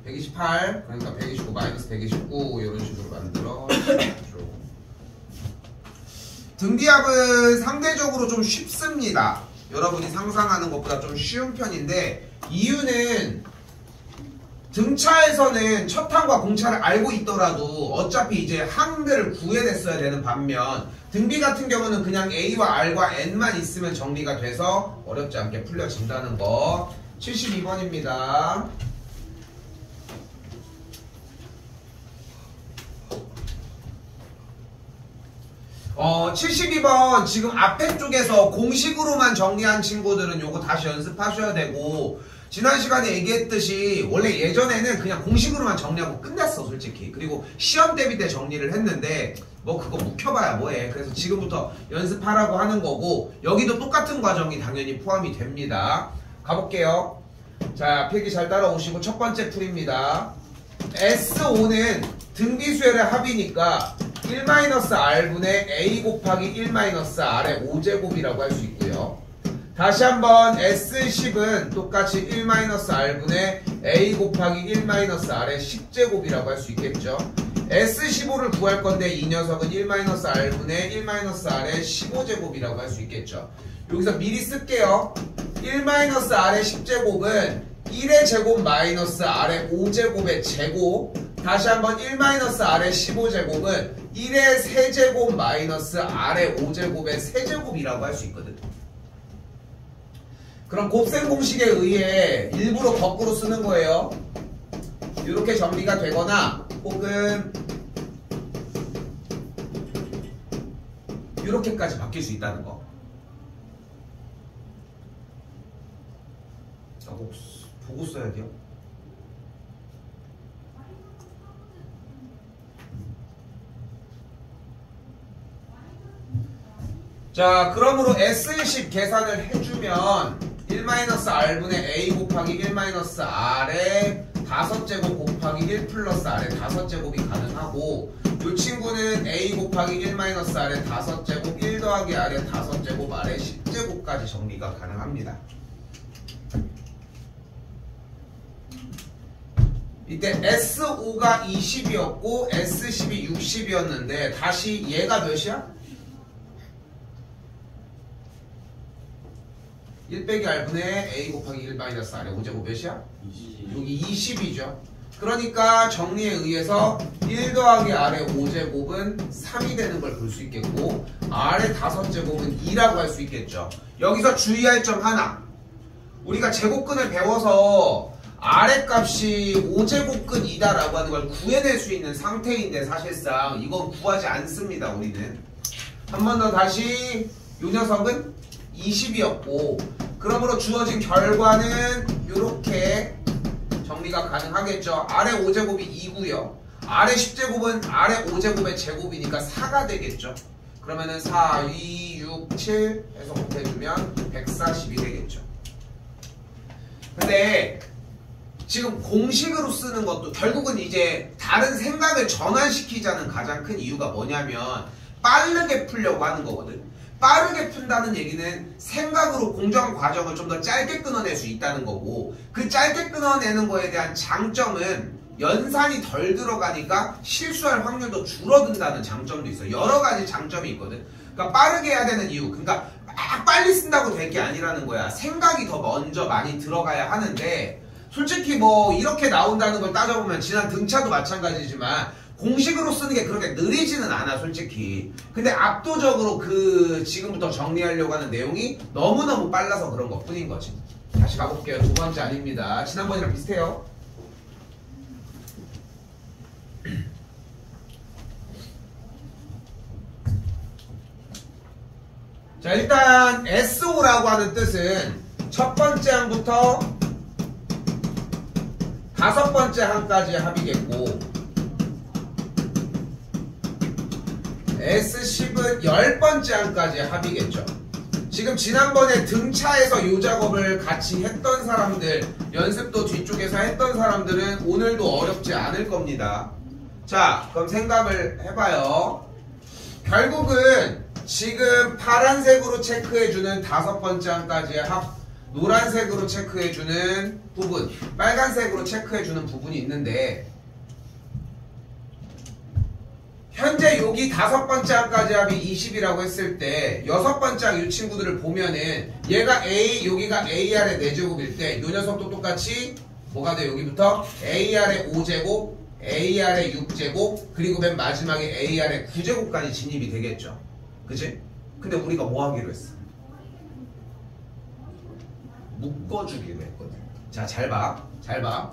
128 그러니까 129 마이너스 129 이런 식으로 만들어 등비합은 상대적으로 좀 쉽습니다. 여러분이 상상하는 것보다 좀 쉬운 편인데 이유는 등차에서는 첫 항과 공차를 알고 있더라도 어차피 이제 항들을 구해냈어야 되는 반면 등비 같은 경우는 그냥 A와 R과 N만 있으면 정리가 돼서 어렵지 않게 풀려진다는 거. 72번입니다. 어, 72번 지금 앞에 쪽에서 공식으로만 정리한 친구들은 요거 다시 연습하셔야 되고 지난 시간에 얘기했듯이 원래 예전에는 그냥 공식으로만 정리하고 끝났어 솔직히. 그리고 시험 대비 때 정리를 했는데 뭐 그거 묵혀봐야 뭐해. 그래서 지금부터 연습하라고 하는 거고 여기도 똑같은 과정이 당연히 포함이 됩니다. 가볼게요. 자, 필기 잘 따라오시고 첫 번째 풀입니다. S5는 등비수열의 합이니까 1-R분의 A 곱하기 1-R의 5제곱이라고 할 수 있고요. 다시 한번 S10은 똑같이 1-R분의 A 곱하기 1-R의 10제곱이라고 할 수 있겠죠. S15를 구할 건데 이 녀석은 1-R분의 1-R의 15제곱이라고 할 수 있겠죠. 여기서 미리 쓸게요. 1-R의 10제곱은 1의 제곱 마이너스 R의 5제곱의 제곱. 다시 한번 1-R의 15제곱은 1의 세제곱 마이너스 R의 5제곱의 세제곱이라고 할 수 있거든. 그럼 곱셈 공식에 의해 일부러 거꾸로 쓰는 거예요. 이렇게 정리가 되거나 혹은 이렇게까지 바뀔 수 있다는 거. 아, 꼭 보고 써야 돼요. 자, 그러므로 S10 계산을 해주면 1-R분의 A 곱하기 1-R의 5제곱 곱하기 1 플러스 R의 5제곱이 가능하고 이 친구는 A 곱하기 1-R의 5제곱 1 더하기 R의 5제곱 R의 10제곱까지 정리가 가능합니다. 이때 S5가 20이었고 S10이 60이었는데 다시 얘가 몇이야? 1 빼기 R분의 A 곱하기 1-R의 5제곱 몇이야? 20. 여기 20이죠. 그러니까 정리에 의해서 1 더하기 R의 5제곱은 3이 되는 걸 볼 수 있겠고 R의 5제곱은 2라고 할 수 있겠죠. 여기서 주의할 점 하나. 우리가 제곱근을 배워서 R의 값이 5제곱근 2다라고 하는 걸 구해낼 수 있는 상태인데 사실상 이건 구하지 않습니다. 우리는. 한 번 더 다시 이 녀석은 20이었고 그러므로 주어진 결과는 이렇게 정리가 가능하겠죠. R의 5제곱이 2고요. R의 10제곱은 R의 5제곱의 제곱이니까 4가 되겠죠. 그러면은 4, 2, 6, 7 해서 곱해주면 140이 되겠죠. 근데 지금 공식으로 쓰는 것도 결국은 이제 다른 생각을 전환시키자는 가장 큰 이유가 뭐냐면 빠르게 풀려고 하는 거거든. 빠르게 푼다는 얘기는 생각으로 공정 과정을 좀 더 짧게 끊어낼 수 있다는 거고 그 짧게 끊어내는 거에 대한 장점은 연산이 덜 들어가니까 실수할 확률도 줄어든다는 장점도 있어요. 여러 가지 장점이 있거든. 그러니까 빠르게 해야 되는 이유, 그러니까 막 빨리 쓴다고 될 게 아니라는 거야. 생각이 더 먼저 많이 들어가야 하는데 솔직히 뭐 이렇게 나온다는 걸 따져보면 지난 등차도 마찬가지지만 공식으로 쓰는 게 그렇게 느리지는 않아 솔직히. 근데 압도적으로 그 지금부터 정리하려고 하는 내용이 너무너무 빨라서 그런 것 뿐인 거지. 다시 가볼게요. 두 번째 아닙니다. 지난번이랑 비슷해요. 자, 일단 SO라고 하는 뜻은 첫 번째 항부터 다섯 번째 항까지의 합이겠고, S10은 10번째 항까지의 합이겠죠. 지금 지난번에 등차에서 이 작업을 같이 했던 사람들, 연습도 뒤쪽에서 했던 사람들은 오늘도 어렵지 않을 겁니다. 자, 그럼 생각을 해봐요. 결국은 지금 파란색으로 체크해주는 다섯 번째 항까지의 합, 노란색으로 체크해주는 부분, 빨간색으로 체크해주는 부분이 있는데, 현재 여기 다섯 번째 항까지 합이 20이라고 했을 때 여섯 번째 항 이 친구들을 보면은 얘가 A, 여기가 AR의 4제곱일 때 이 녀석도 똑같이 뭐가 돼? 여기부터 AR의 5제곱, AR의 6제곱, 그리고 맨 마지막에 AR의 9제곱까지 진입이 되겠죠. 그치? 근데 우리가 뭐 하기로 했어? 묶어주기로 했거든. 자, 잘 봐. 잘 봐.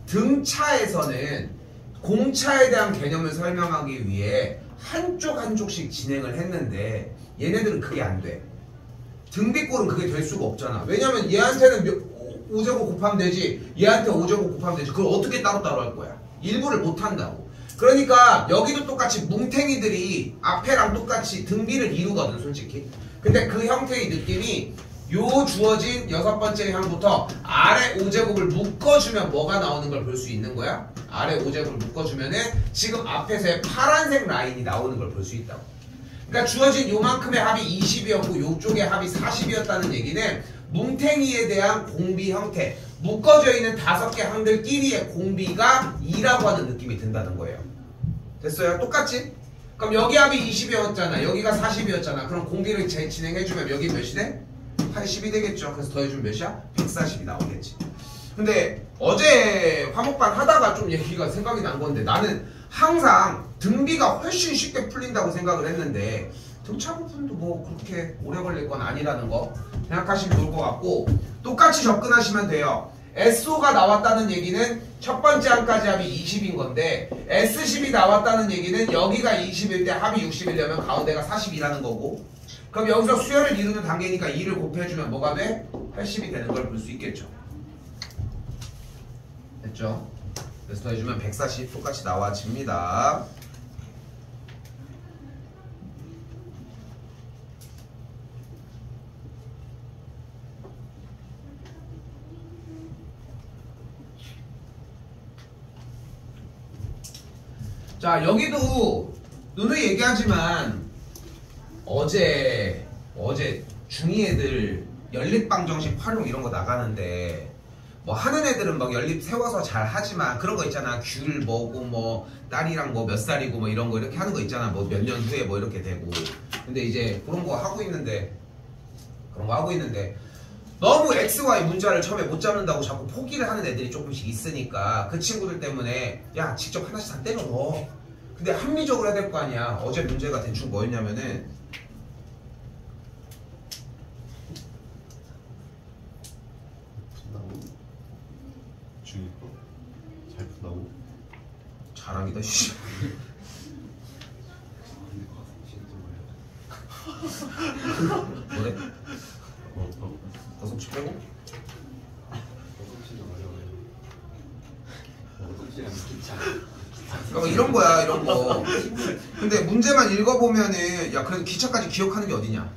등차에서는 공차에 대한 개념을 설명하기 위해 한쪽 한쪽씩 진행을 했는데 얘네들은 그게 안 돼. 등비꼴은 그게 될 수가 없잖아. 왜냐면 얘한테는 5제곱 곱하면 되지, 얘한테 5제곱 곱하면 되지. 그걸 어떻게 따로따로 할 거야? 일부를 못 한다고. 그러니까 여기도 똑같이 뭉탱이들이 앞에랑 똑같이 등비를 이루거든 솔직히. 근데 그 형태의 느낌이 요 주어진 여섯 번째 항부터 아래 5제곱을 묶어주면 뭐가 나오는 걸 볼 수 있는 거야? 아래 5제곱을 묶어주면은 지금 앞에서의 파란색 라인이 나오는 걸 볼 수 있다고. 그러니까 주어진 요만큼의 합이 20이었고 요쪽의 합이 40이었다는 얘기는 뭉탱이에 대한 공비 형태, 묶어져 있는 5개 항들끼리의 공비가 2라고 하는 느낌이 든다는 거예요. 됐어요? 똑같지? 그럼 여기 합이 20이었잖아, 여기가 40이었잖아. 그럼 공비를 진행해주면 여기 몇이 돼? 80이 되겠죠. 그래서 더해주면 몇이야? 140이 나오겠지. 근데 어제 화목반 하다가 좀 얘기가 생각이 난 건데, 나는 항상 등비가 훨씬 쉽게 풀린다고 생각을 했는데 등차 부분도 뭐 그렇게 오래 걸릴 건 아니라는 거 생각하시면 좋을 것 같고, 똑같이 접근하시면 돼요. SO가 나왔다는 얘기는 첫 번째 항까지 합이 20인 건데, S10이 나왔다는 얘기는 여기가 20일 때 합이 60이려면 가운데가 40이라는 거고, 그럼 여기서 수열을 이루는 단계니까 2를 곱해주면 뭐가 돼? 80이 되는 걸 볼 수 있겠죠. 됐죠? 그래서 더해주면 140 똑같이 나와집니다. 자, 여기도 누누이 얘기하지만 어제 중2 애들 연립방 정식 활용 이런 거 나가는데, 뭐 하는 애들은 막 연립 세워서 잘 하지만 그런 거 있잖아. 귤 뭐고 뭐 딸이랑 뭐 몇 살이고 뭐 이런 거 이렇게 하는 거 있잖아. 뭐 몇 년 후에 뭐 이렇게 되고. 근데 이제 그런 거 하고 있는데 너무 XY 문자를 처음에 못 잡는다고 자꾸 포기를 하는 애들이 조금씩 있으니까 그 친구들 때문에 야, 직접 하나씩 다 때려 넣어. 근데 합리적으로 해야 될 거 아니야. 어제 문제가 대충 뭐였냐면은, 잘 푼다고? 자랑이다 씨. 뭐래? 버섯치 빼고? 그러니까 이런 거야, 이런 거. 근데 문제만 읽어보면은, 야, 그래도 기차까지 기억하는 게 어디냐?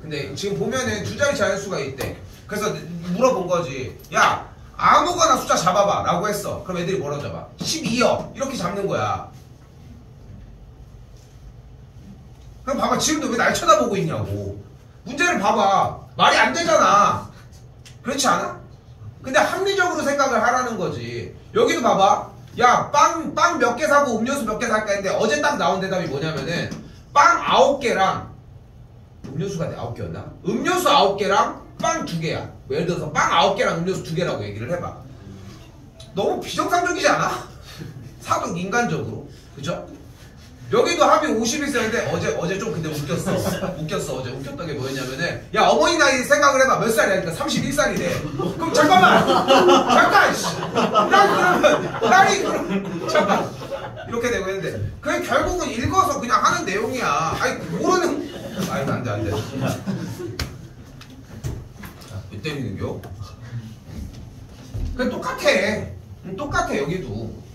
근데 지금 보면은 두 자리 자연수가 있대. 그래서 물어본 거지. 야, 아무거나 숫자 잡아봐 라고 했어. 그럼 애들이 뭐라고 잡아? 12요 이렇게 잡는 거야. 그럼 봐봐, 지금도 왜 날 쳐다보고 있냐고. 문제를 봐봐, 말이 안 되잖아. 그렇지 않아? 근데 합리적으로 생각을 하라는 거지. 여기도 봐봐, 야, 빵 몇 개 사고 음료수 몇 개 살까 했는데 어제 딱 나온 대답이 뭐냐면은 빵 9개랑 음료수가 9개였나? 음료수 9개랑 빵 2개야. 예를 들어서 빵 9개랑 음료수 2개라고 얘기를 해봐. 너무 비정상적이지 않아? 사도 인간적으로. 그죠? 여기도 합이 50일생인데 어제 좀 근데 웃겼어. 어제 웃겼던 게 뭐였냐면은 야 어머니 나이 생각을 해봐. 몇 살이야? 그러니까 31살이래. 그럼 잠깐 씨. 딸이 그럼 잠깐 이렇게 되고 있는데 그게 결국은 읽어서 그냥 하는 내용이야. 아니 모르는 아니 안돼 왜 때리는겨? 그냥 똑같아 여기도.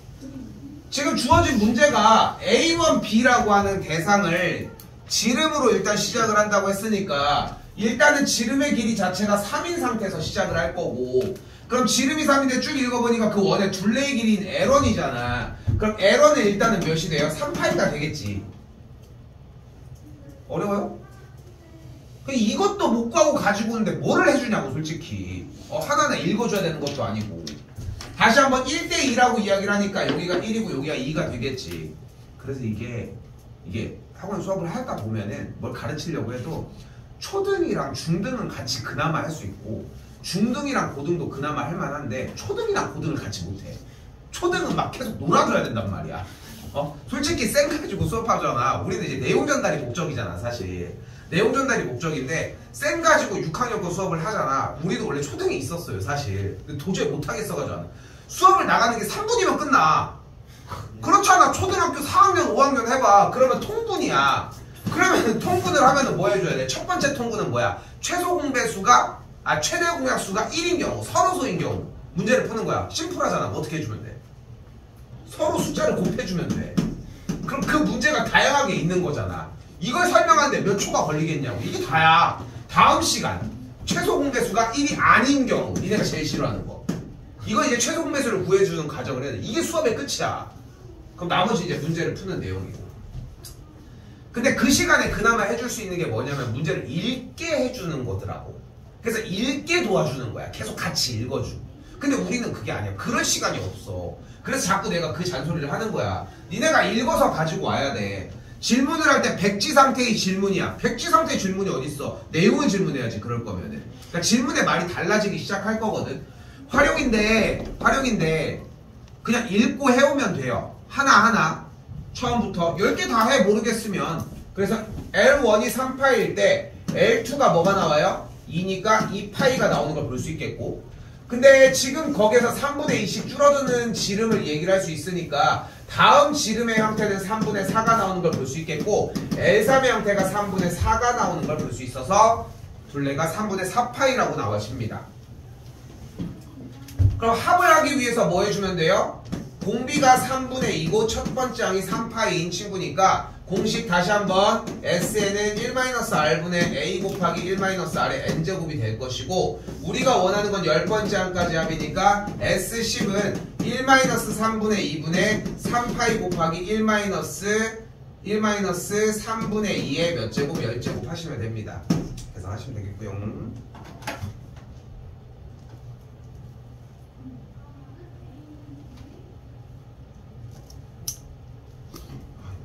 지금 주어진 문제가 A1, B라고 하는 대상을 지름으로 일단 시작을 한다고 했으니까 일단은 지름의 길이 자체가 3인 상태에서 시작을 할 거고, 그럼 지름이 3인데 쭉 읽어보니까 그 원의 둘레의 길이인 L1이잖아. 그럼 L1은 일단은 몇이 돼요? 3파이가 되겠지. 어려워요? 이것도 못 가고 가지고 오는데 뭐를 해주냐고 솔직히. 하나하나 읽어줘야 되는 것도 아니고. 다시 한번 1대2라고 이야기를 하니까 여기가 1이고 여기가 2가 되겠지. 그래서 이게 학원 수업을 하다 보면은 뭘 가르치려고 해도 초등이랑 중등은 같이 그나마 할 수 있고 중등이랑 고등도 그나마 할 만한데 초등이랑 고등을 같이 못해. 초등은 막 계속 놀아줘야 된단 말이야. 솔직히 쌩 가지고 수업하잖아. 우리는 이제 내용 전달이 목적이잖아 사실. 내용 전달이 목적인데 쌩 가지고 6학년 거 수업을 하잖아. 우리도 원래 초등에 있었어요 사실. 근데 도저히 못하겠어가지고 수업을 나가는 게 3분이면 끝나. 그렇잖아. 초등학교 4학년 5학년 해봐. 그러면 통분이야. 그러면 통분을 하면은 뭐 해줘야 돼? 첫 번째 통분은 뭐야? 최소 공배수가 최대 공약수가 1인 경우, 서로소인 경우 문제를 푸는 거야. 심플하잖아. 어떻게 해주면 돼? 서로 숫자를 곱해주면 돼. 그럼 그 문제가 다양하게 있는 거잖아. 이걸 설명하는데 몇 초가 걸리겠냐고. 이게 다야. 다음 시간 최소 공배수가 1이 아닌 경우, 니네가 제일 싫어하는 거. 이거 이제 최소 공배수를 구해주는 과정을 해야 돼. 이게 수업의 끝이야. 그럼 나머지 이제 문제를 푸는 내용이고. 근데 그 시간에 그나마 해줄 수 있는 게 뭐냐면 문제를 읽게 해주는 거더라고. 그래서 읽게 도와주는 거야. 계속 같이 읽어주고. 근데 우리는 그게 아니야. 그럴 시간이 없어. 그래서 자꾸 내가 그 잔소리를 하는 거야. 니네가 읽어서 가지고 와야 돼. 질문을 할 때 백지 상태의 질문이야. 백지 상태의 질문이 어딨어? 내용을 질문해야지 그럴 거면은. 그러니까 질문의 말이 달라지기 시작할 거거든. 활용인데 그냥 읽고 해오면 돼요. 하나하나 처음부터 10개 다 해 모르겠으면. 그래서 L1이 3파일 때 L2가 뭐가 나와요? 2니까 2파이가 나오는 걸 볼 수 있겠고, 근데 지금 거기에서 3분의 2씩 줄어드는 지름을 얘기를 할 수 있으니까 다음 지름의 형태는 3분의 4가 나오는 걸 볼 수 있겠고, L3의 형태가 3분의 4가 나오는 걸 볼 수 있어서 둘레가 3분의 4파이라고 나와집니다. 그럼 합을 하기 위해서 뭐 해주면 돼요? 공비가 3분의 2고 첫 번째 항이 3파이인 친구니까 공식 다시 한번 SN은 1-R분의 A 곱하기 1-R의 N제곱이 될 것이고, 우리가 원하는 건 10번째 항까지 합이니까 S10은 1-3분의 2분의 3파이 곱하기 1-3분의 2의 몇 제곱? 10제곱 하시면 됩니다. 그래서 하시면 되겠고요.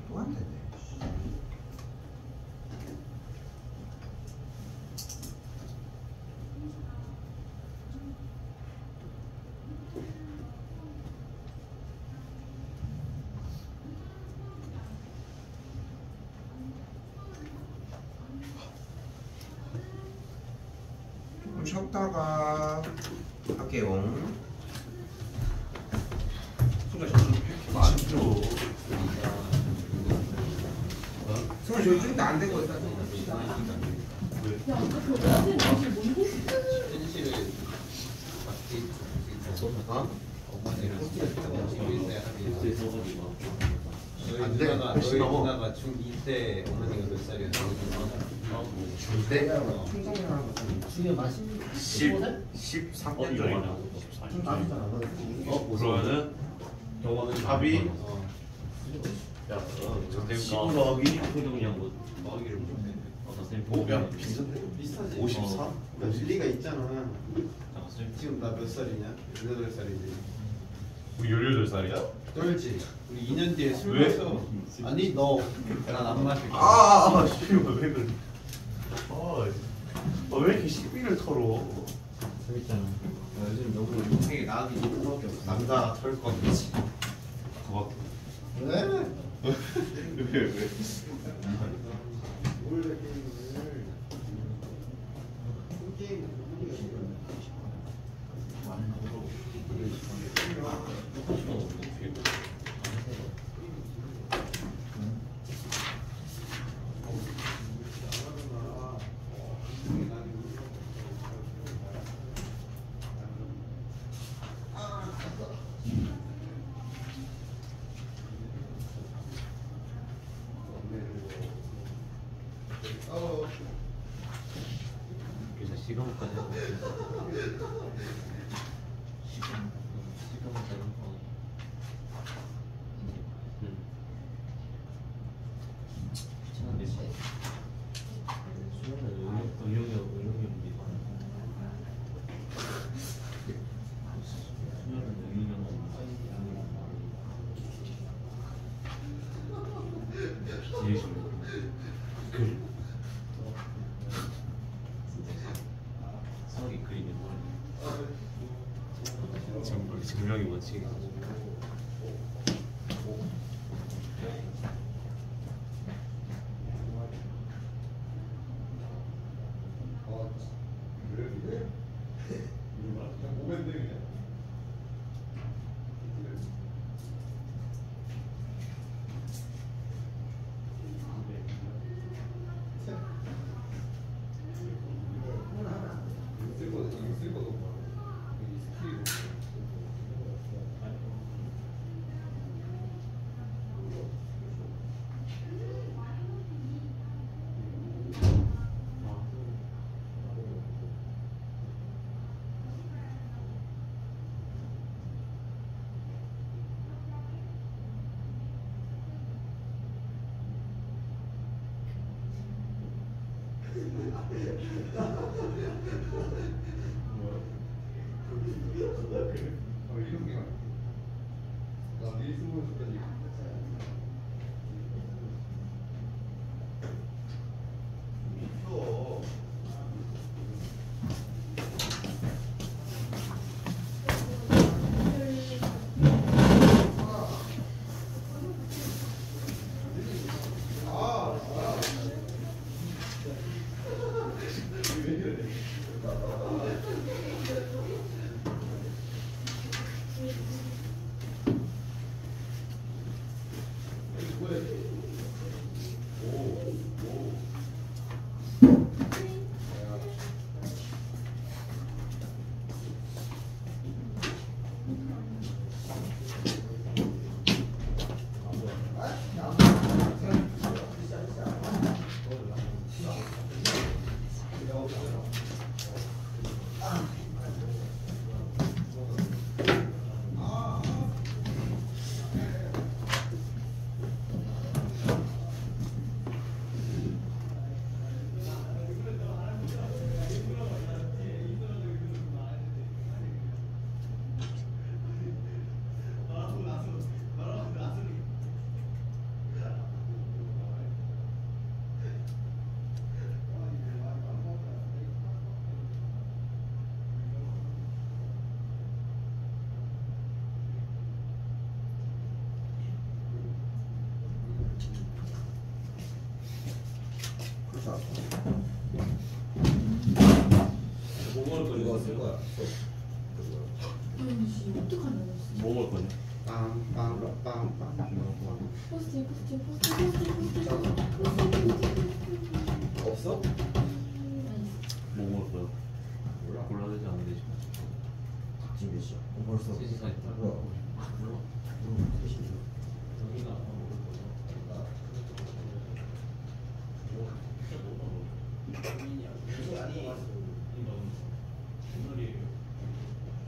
또 안 되네. 조금 쉬었다가 할게요. 소리가 저렇게 많죠. 승훈 저희 좀 더 안 된 거 있다. 야, 아까 그 어제 사실 뭔데? 현실을 안 돼. 너희 누나가 중2 때 어머니가 몇 살이었어? 중에 맛이 13년 전에 좀 나쁘잖아. 그러면은 합이 야, 10 더하기 소경이랑 뭐 어기를 못해. 야 비슷한데? 비슷하지? 54? 야, 진리가 있잖아. 쌤 지금 나 몇 살이냐? 18살이지. 우리 18살이야? 떨지. 우리 2년 뒤에 술 왜? 마셔. 아니 너. 난 안 마실 거야. 왜 그래? 왜 이렇게 시비를 털어? 재밌잖아. 요즘 너무 동생이 나한테 이럴 수밖에 없어. 남자 털 건지. 그거 막 왜? 왜? 그래서 시간까지 하고 시간까지 하고 귀찮은데 수련은 응용력 미반 수련은 제일 싫어 글 수학이 그리는 거 증명이 뭐지? 이거 쓸 거야. 어떡하냐. 뭐 먹을 거냐? 빵빵빵빵. 포스팅. 없어? 뭐 먹을 거야? 몰라. 골라야 되지 않은데 지금 지금 몇 시야? 벌써. 시시사 있다 뭐야? 몰라 여기가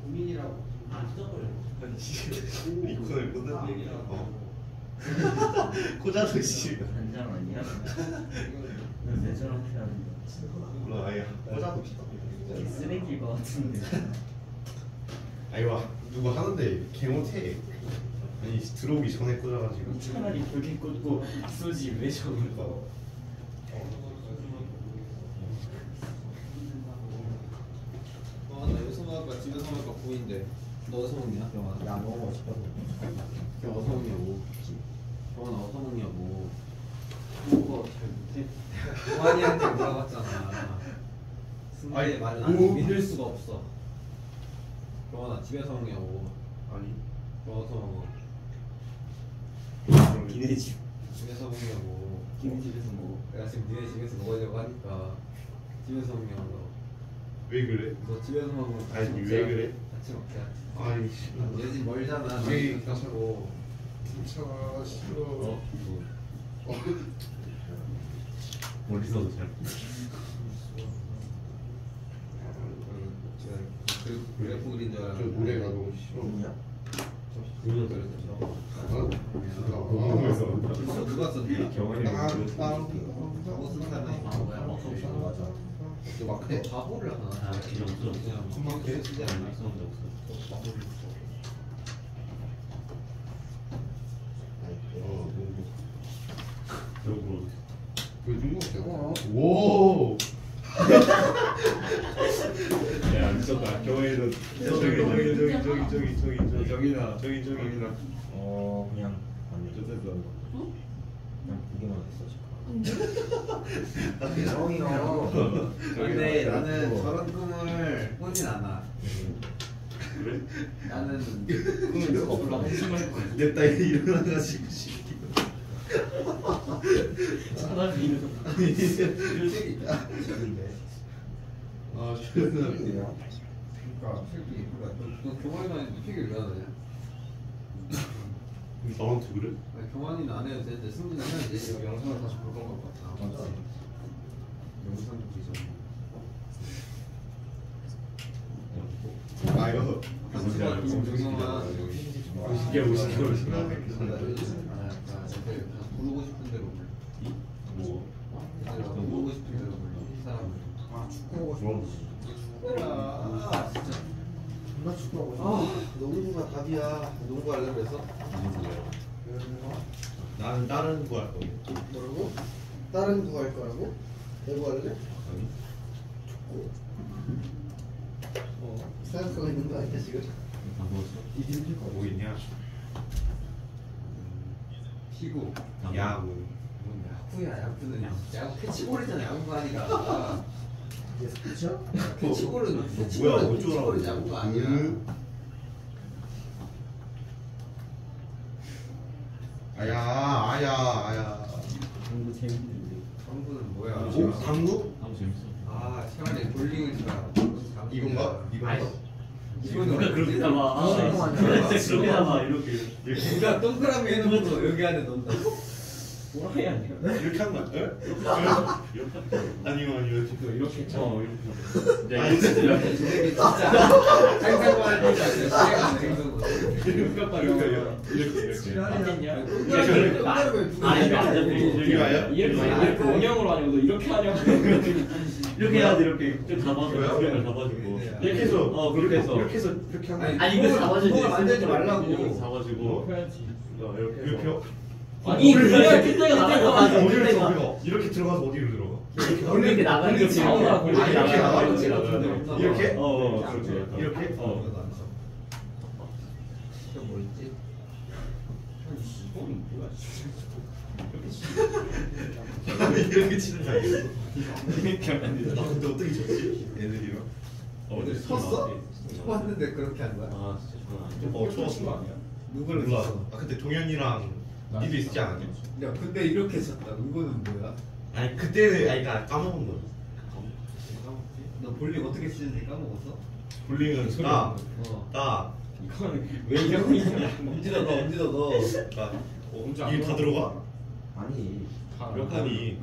고민이라고. 이거를 꽂았네. 꽂아서 씨. 한장 아니야? 내처럼 해야 된다. 몰라 아예 꽂아도 싶다. 쓰레기일 것 같은데. 아이와 누구 하는데 개 못해. 아니 들어오기 전에 꽂아가지고. 차라리 벽에 꽂고 쏘지 왜 저걸 봐. 나 요소나가 집에서 하니까 보인대. 너 어디서 먹냐? 경환아. 야 먹어 싶어서. 경 어디서 먹냐고. 경환아 어디서 먹냐고. 그거 잘 못해. 경환이한테 물어봤잖아. 승재 말을 안 믿을 수가 없어. 경환아 집에서 먹냐고. 아니 너 어디서 먹어? 니네 집. 집에서 먹냐고. 니네 집에서 먹어. 내가 지금 니네 집에서 먹으려고 하니까 집에서 먹냐고. 왜 그래? 너 집에서 먹으면 같이 아니 먹자. 왜 그래? 같이 먹자. 아니 싫어. 얘 집 멀잖아. 왜 가고. 진짜 싫어. 어? 어디서도 잘 그 래프 그린 줄 저 알았는데. 노래가 너무 싫어. 누구냐? 벌써 누가 썼냐? 경환이 저거 쓴 사람이 뭐야? 맞아. 너 마크에 바보를 하나? 아, 그냥 없어. 그냥 금방 쓰지 않나? 말씀한 적 없어. 바보를 그리고 왜 중국이야? 오. 야 미쳤다. 경환이도 저기나 저기나. 그냥 아니 저기서. 그냥 보기만 했어 지금. 형이요. 근데 나는 저런 꿈을 꾸진 않아. 그래? 나는 꿈을 거꾸로 한심할 거야. 내 딸이 일어나가지고 사람이 이런. 아 싫어. 그러니까 슬기. 너 교환이만 했는데 피규어 왜 안 하냐? 나한테 그래? 아니, 교환이는 안 해도 되는데 승진은 해야지. 이거 영상을 다시 볼 건가 봐. 맞아. 영상 보기 전에. 아 이거 정영아. 50개 부르고 싶은 대로 불러. 뭐 부르고 싶은 대로 불러. 사람을. 아 축구하고 싶어. 아 진짜. 존나 축구하고 싶어. 아 농구가 답이야. 농구하려고 그래서? 나는 다른 거 할 거야. 뭐라고? 다른 거 할 거라고? 배구 할래? 생각하고 있는 거 아니야 지금? 다 먹었어? 뭐 있냐? 피구. 야구. 뭔 야구야 야구는 야구 캐치볼이잖아 야구가 아니라. 이게 스포츠야? 캐치볼은 뭐야 어쩌라고? 캐치볼은 야구가 아니야. 아야. 공부 재밌는데. 방구는 뭐야? 오 강구? 아무 재밌어. 아 차라리 볼링을 치라. 이건가? 이거는 그렇게 담아. 아, 그렇게 담아 이렇게. 누가 동그라미 해놓고 여기 안에 넣는다. 뭐라이 아니야? 이렇게 한 거? 아니요 이렇게 어, 이렇게. 야 이거 진짜 이게 진짜 행동할 때가 아니라 행동. 이렇게 맞겠냐? 아니 이거 안 잡혀. 이렇게 원형으로 하냐고 너 이렇게 하냐고. 이렇게 해야지 이렇게. 좀 잡아줘. 그림을 잡아주고. 이렇게 해서 그렇게 해서. 이렇게 해서 이렇게 한 거. 아니, 이거 잡아주지. 이걸 만들지 말라고. 이렇게 잡아주고. 이렇게 아니 그냥 그때가 나가서 어디를 그때가. 들어가? 이렇게 들어가서 어디로 들어가? 원래 이렇게 나가는 게 차오라. 이렇게 나가는 거지. 이렇게? 그렇지. 이렇게? 뭐 있지? 이렇게 치는 거 아니야? 나 근데 어떻게 쳤지? 애들이랑? 오늘 섰어? 쳤는데 그렇게 한 거야? 아, 진짜 장난 아니야. 쳤어 거 아니야? 누구를 몰라. 쳤어? 아 그때 동현이랑 니도 있지 않았냐? 야 근데 이렇게 쳤다. 이거는 뭐야? 아니 그때는 아니 그러니까 까먹은 거야. 너 볼링 어떻게 치는지 까먹었어? 볼링은 따 이거는 왜 이러고 있냐? 엄지다 너 엄지다 너. 이게 다 들어가? 아니. 몇 판이?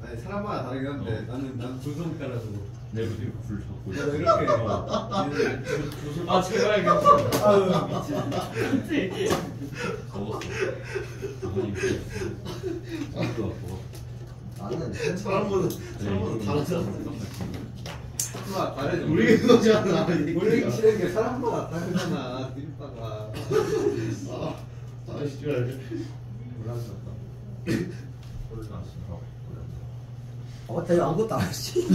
아니 사람마다 다르긴 한데 나는 두 손가락으로. 내가 이렇게 불 잡고. 너 이렇게 아 제발 아유 미친. 적었어. 장난이 없어. 나는 사람보다 다르잖아. 수아 다르지. 우리 그거잖아. 볼링 치는 게 사람마다 다르잖아. 띠빠가. 아 씨발. 몰랐었다. 나 이거 아무것도 안 했지.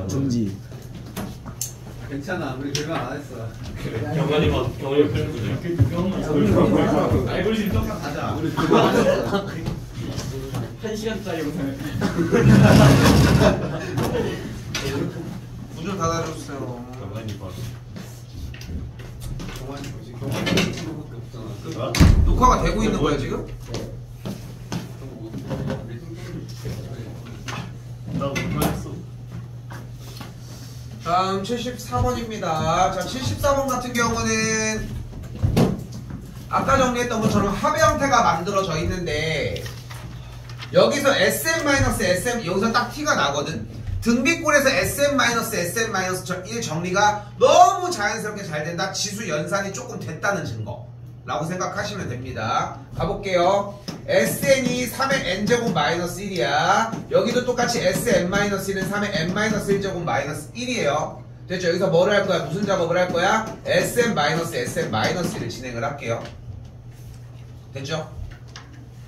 정지. 괜찮아 우리 별말 안 했어. 경관이 표현이죠. 알고리즘 똑같아. 가자. 우리 별말 안 했어. 1시간짜리 영상을. 문 좀 닫아주세요. 경관이 봐. 경환이 친구밖에 없잖아. 녹화가 되고 있는 거야 지금? 나 못하겠어. 다음 74번입니다. 자, 74번 같은 경우는 아까 정리했던 것처럼 합의 형태가 만들어져 있는데 여기서 SM-SM 여기서 딱 티가 나거든. 등비꼴에서 SM-SM-1 정리가 너무 자연스럽게 잘 된다. 지수 연산이 조금 됐다는 증거라고 생각하시면 됩니다. 가볼게요. SN이 3의 n제곱 마이너스 1이야. 여기도 똑같이 SM-1은 3의 n-1제곱 마이너스 1이에요. 됐죠? 여기서 뭐를 할 거야? 무슨 작업을 할 거야? SM-SM-1을 진행을 할게요. 됐죠?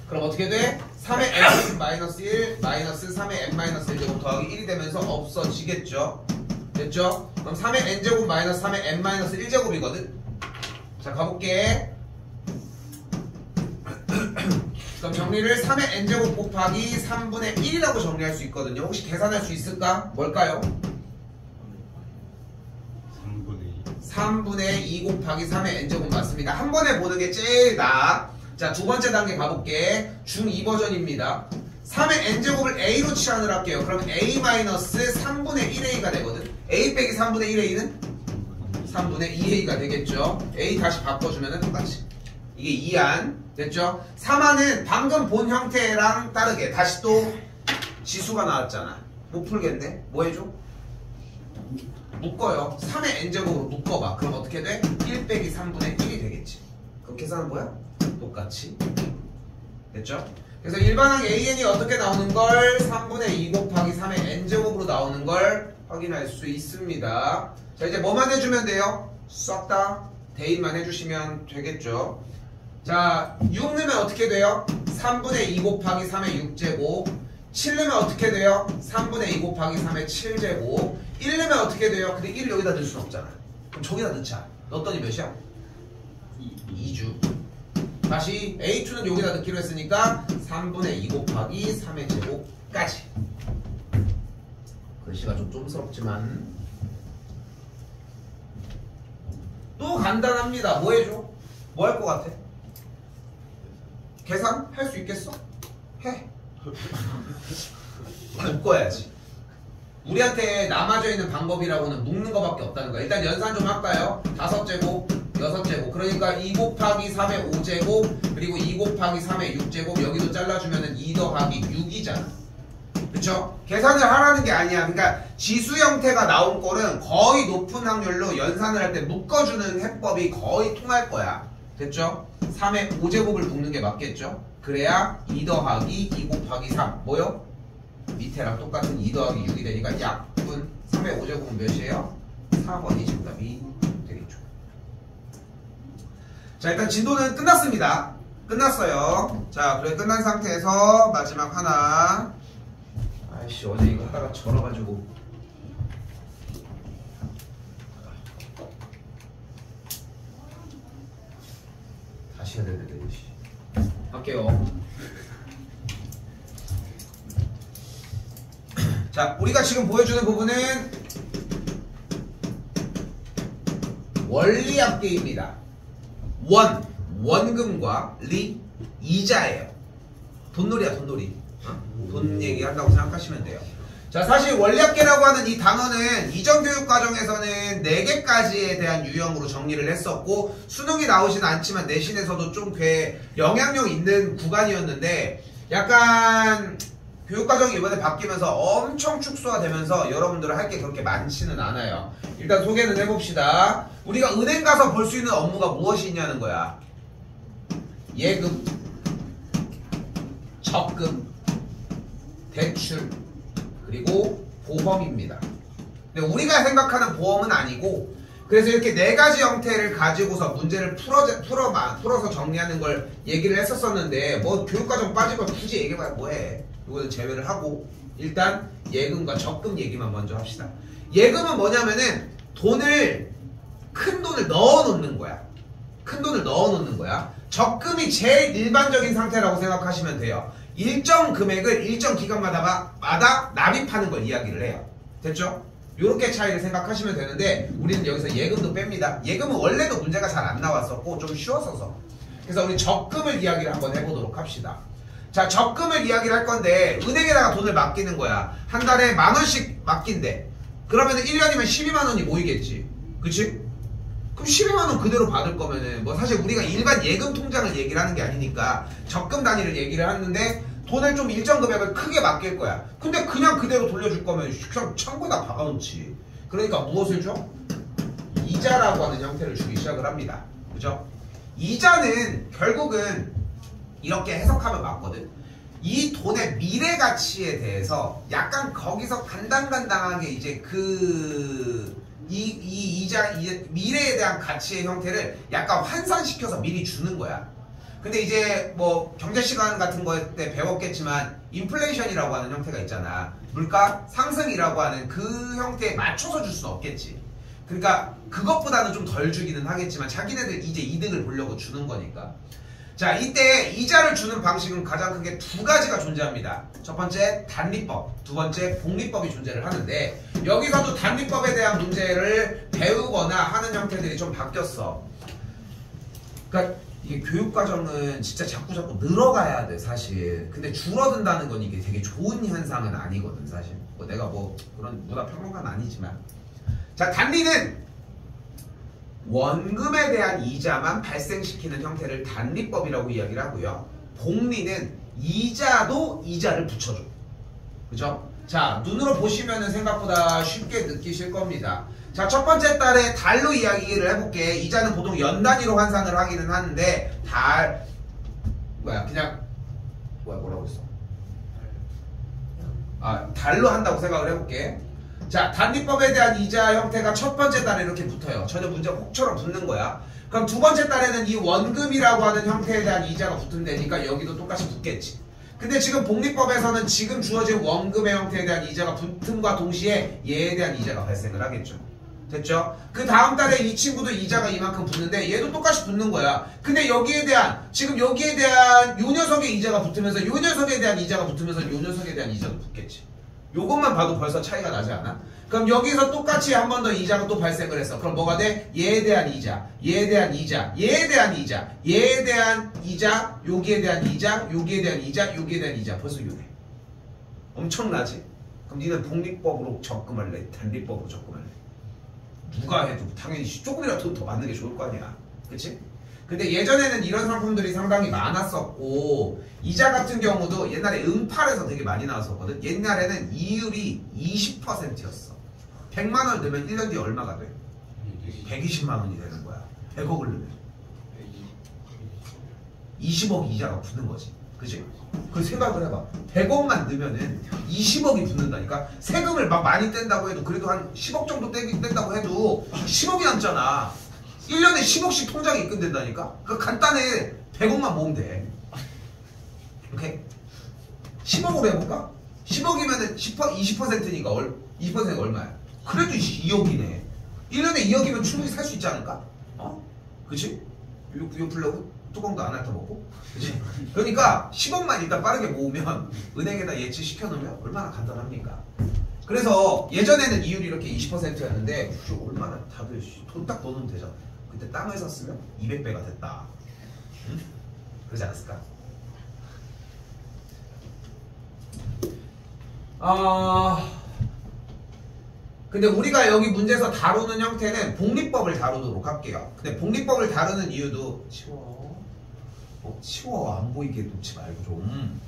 그럼 어떻게 돼? 3의 n-1 마이너스 3의 n-1제곱 더하기 1이 되면서 없어지겠죠? 됐죠? 그럼 3의 n제곱 마이너스 3의 n-1제곱이거든? 자, 가볼게. 그럼 정리를 3의 n제곱 곱하기 3분의 1이라고 정리할 수 있거든요. 혹시 계산할 수 있을까? 뭘까요? 3분의 2 곱하기 3의 n제곱 맞습니다. 한 번에 보는 게 제일 나아. 자, 두 번째 단계 가볼게. 중2 버전입니다. 3의 n제곱을 a로 치환을 할게요. 그럼 a-3분의 1a가 되거든. a 빼기 3분의 1a는 3분의 2a가 되겠죠. a 다시 바꿔주면 똑같이. 이게 2안. 됐죠? 3안은 방금 본 형태랑 다르게 다시 또 지수가 나왔잖아. 못 풀겠네? 뭐 해줘? 묶어요. 3의 n제곱으로 묶어봐. 그럼 어떻게 돼? 1 빼기 3분의 1이 되겠지. 그럼 계산은 뭐야? 똑같이. 됐죠? 그래서 일반항 AN이 어떻게 나오는 걸 3분의 2 곱하기 3의 n제곱으로 나오는 걸 확인할 수 있습니다. 자, 이제 뭐만 해주면 돼요? 싹 다 대입만 해주시면 되겠죠. 자, 6 넣으면 어떻게 돼요? 3분의 2 곱하기 3의 6제곱. 7 넣으면 어떻게 돼요? 3분의 2 곱하기 3의 7제곱. 1 넣으면 어떻게 돼요? 근데 1을 여기다 넣을 순 없잖아. 그럼 저기다 넣자. 넣었더니 몇이야? 2주. 다시 A2는 여기다 넣기로 했으니까 3분의 2 곱하기 3의 제곱까지. 글씨가 좀 쫌스럽지만 또 간단합니다. 뭐 해줘? 뭐 할 것 같아? 계산? 할 수 있겠어? 해. 묶어야지. 우리한테 남아져 있는 방법이라고는 묶는 거밖에 없다는 거야. 일단 연산 좀 할까요? 5제곱, 6제곱. 그러니까 2 곱하기 3의 5제곱, 그리고 2 곱하기 3의 6제곱. 여기도 잘라주면은 2 더하기 6이잖아. 그쵸? 계산을 하라는 게 아니야. 그러니까 지수 형태가 나온 꼴은 거의 높은 확률로 연산을 할 때 묶어주는 해법이 거의 통할 거야. 됐죠? 3의 5제곱을 묶는 게 맞겠죠? 그래야 2 더하기 2 곱하기 3 뭐요? 밑에랑 똑같은 2 더하기 6이 되니까 약분 3의 5제곱은 몇이에요? 4번이 정답이 되겠죠. 자, 일단 진도는 끝났습니다. 끝났어요. 자, 그래 끝난 상태에서 마지막 하나. 아이씨, 어제 이거 하다가 절어가지고 다시 해야 되는데. 할게요. 자, 우리가 지금 보여주는 부분은 원리합계입니다. 원금과 리, 이자예요. 돈놀이야, 돈놀이. 돈 얘기한다고 생각하시면 돼요. 자, 사실 원리합계라고 하는 이 단어는 이전 교육 과정에서는 4개까지에 대한 유형으로 정리를 했었고 수능이 나오진 않지만 내신에서도 좀 꽤 영향력 있는 구간이었는데 약간 교육과정이 이번에 바뀌면서 엄청 축소화되면서 여러분들은 할 게 그렇게 많지는 않아요. 일단 소개는 해봅시다. 우리가 은행 가서 볼 수 있는 업무가 무엇이 있냐는 거야. 예금, 적금, 대출, 그리고 보험입니다. 근데 우리가 생각하는 보험은 아니고, 그래서 이렇게 4가지 형태를 가지고서 문제를 풀어서 정리하는 걸 얘기를 했었었는데, 뭐 교육과정 빠질 걸 굳이 얘기해봐야 뭐해. 이거는 제외를 하고 일단 예금과 적금 얘기만 먼저 합시다. 예금은 뭐냐면은 큰 돈을 넣어놓는 거야. 큰 돈을 넣어놓는 거야. 적금이 제일 일반적인 상태라고 생각하시면 돼요. 일정 금액을 일정 기간마다 납입하는 걸 이야기를 해요. 됐죠? 요렇게 차이를 생각하시면 되는데 우리는 여기서 예금도 뺍니다. 예금은 원래도 문제가 잘 안 나왔었고 좀 쉬웠어서. 그래서 우리 적금을 이야기를 한번 해보도록 합시다. 자, 적금을 이야기를 할 건데 은행에다가 돈을 맡기는 거야. 한 달에 10,000원씩 맡긴대. 그러면 1년이면 120,000원이 모이겠지. 그치? 그럼 120,000원 그대로 받을 거면은 뭐 사실 우리가 일반 예금 통장을 얘기를 하는 게 아니니까 적금 단위를 얘기를 하는데 돈을 좀 일정 금액을 크게 맡길 거야. 근데 그냥 그대로 돌려줄 거면 그냥 창고에다 박아놓지. 그러니까 무엇을 줘? 이자라고 하는 형태를 주기 시작을 합니다. 그죠? 이자는 결국은 이렇게 해석하면 맞거든. 이 돈의 미래 가치에 대해서 약간 거기서 간당간당하게 이제 미래에 대한 가치의 형태를 약간 환산시켜서 미리 주는 거야. 근데 이제 뭐 경제 시간 같은 거 때 배웠겠지만 인플레이션이라고 하는 형태가 있잖아. 물가 상승이라고 하는 그 형태에 맞춰서 줄 수는 없겠지. 그러니까 그것보다는 좀 덜 주기는 하겠지만 자기네들 이제 이득을 보려고 주는 거니까. 자, 이때 이자를 주는 방식은 가장 크게 두 가지가 존재합니다. 첫 번째 단리법, 두 번째 복리법이 존재를 하는데 여기서도 단리법에 대한 문제를 배우거나 하는 형태들이 좀 바뀌었어. 그러니까 이게 교육과정은 진짜 자꾸 늘어가야 돼 사실. 근데 줄어든다는 건 이게 되게 좋은 현상은 아니거든 사실. 뭐 내가 뭐 그런 문화평론가는 아니지만. 자, 단리는 원금에 대한 이자만 발생시키는 형태를 단리법이라고 이야기를 하고요. 복리는 이자도 이자를 붙여줘. 그죠? 자, 눈으로 보시면은 생각보다 쉽게 느끼실 겁니다. 자, 첫 번째 달에 달로 이야기를 해볼게. 이자는 보통 연 단위로 환산을 하기는 하는데 뭐라고 했어? 달로 한다고 생각을 해볼게. 자, 단리법에 대한 이자 형태가 첫 번째 달에 이렇게 붙어요. 전혀 문제가 혹처럼 붙는 거야. 그럼 두 번째 달에는 이 원금이라고 하는 형태에 대한 이자가 붙은다니까 여기도 똑같이 붙겠지. 근데 지금 복리법에서는 지금 주어진 원금의 형태에 대한 이자가 붙음과 동시에 얘에 대한 이자가 발생을 하겠죠. 됐죠? 그 다음 달에 이 친구도 이자가 이만큼 붙는데 얘도 똑같이 붙는 거야. 근데 여기에 대한 요 녀석의 이자가 붙으면서 요 녀석에 대한 이자가 붙으면서 요 녀석에 대한 이자도 붙겠지. 요것만 봐도 벌써 차이가 나지 않아? 그럼 여기서 똑같이 한 번 더 이자가 또 발생을 했어. 그럼 뭐가 돼? 얘에 대한 이자, 얘에 대한 이자, 얘에 대한 이자, 얘에 대한 이자, 여기에 대한 이자, 여기에 대한 이자, 여기에 대한 이자. 벌써 요래. 엄청나지? 그럼 니는 복리법으로 적금할래? 단리법으로 적금할래? 누가 해도 당연히 조금이라도 더 받는 게 좋을 거 아니야. 그치? 근데 예전에는 이런 상품들이 상당히 많았었고 이자 같은 경우도 옛날에 응팔에서 되게 많이 나왔었거든. 옛날에는 이율이 20%였어. 100만원 넣으면 1년 뒤에 얼마가 돼? 120만원이 되는 거야. 100억을 넣으면 20억 이자가 붙는 거지. 그치? 그 생각을 해봐. 100억만 넣으면은 20억이 붙는다니까. 세금을 막 많이 뗀다고 해도 그래도 한 10억 정도 뗀다고 해도 10억이 남잖아. 1년에 10억씩 통장에 입금된다니까? 그러니까 간단해. 100억만 모으면 돼. 오케이? 10억으로 해볼까? 10억이면은 20%니까 20%가 얼마야? 그래도 2억이네. 1년에 2억이면 충분히 살 수 있지 않을까? 그치? 요 플러그 뚜껑도 안 핥아먹고? 그치? 그러니까 10억만 일단 빠르게 모으면 은행에다 예치시켜 놓으면 얼마나 간단합니까? 그래서 예전에는 이율이 이렇게 20%였는데 얼마나 다들 돈 딱 넣으면 되잖아. 그때 땅을 샀으면 200배가 됐다. 응? 그러지 않았을까? 근데 우리가 여기 문제에서 다루는 형태는 복리법을 다루도록 할게요. 근데 복리법을 다루는 이유도 치워 안 보이게 놓지 말고 좀.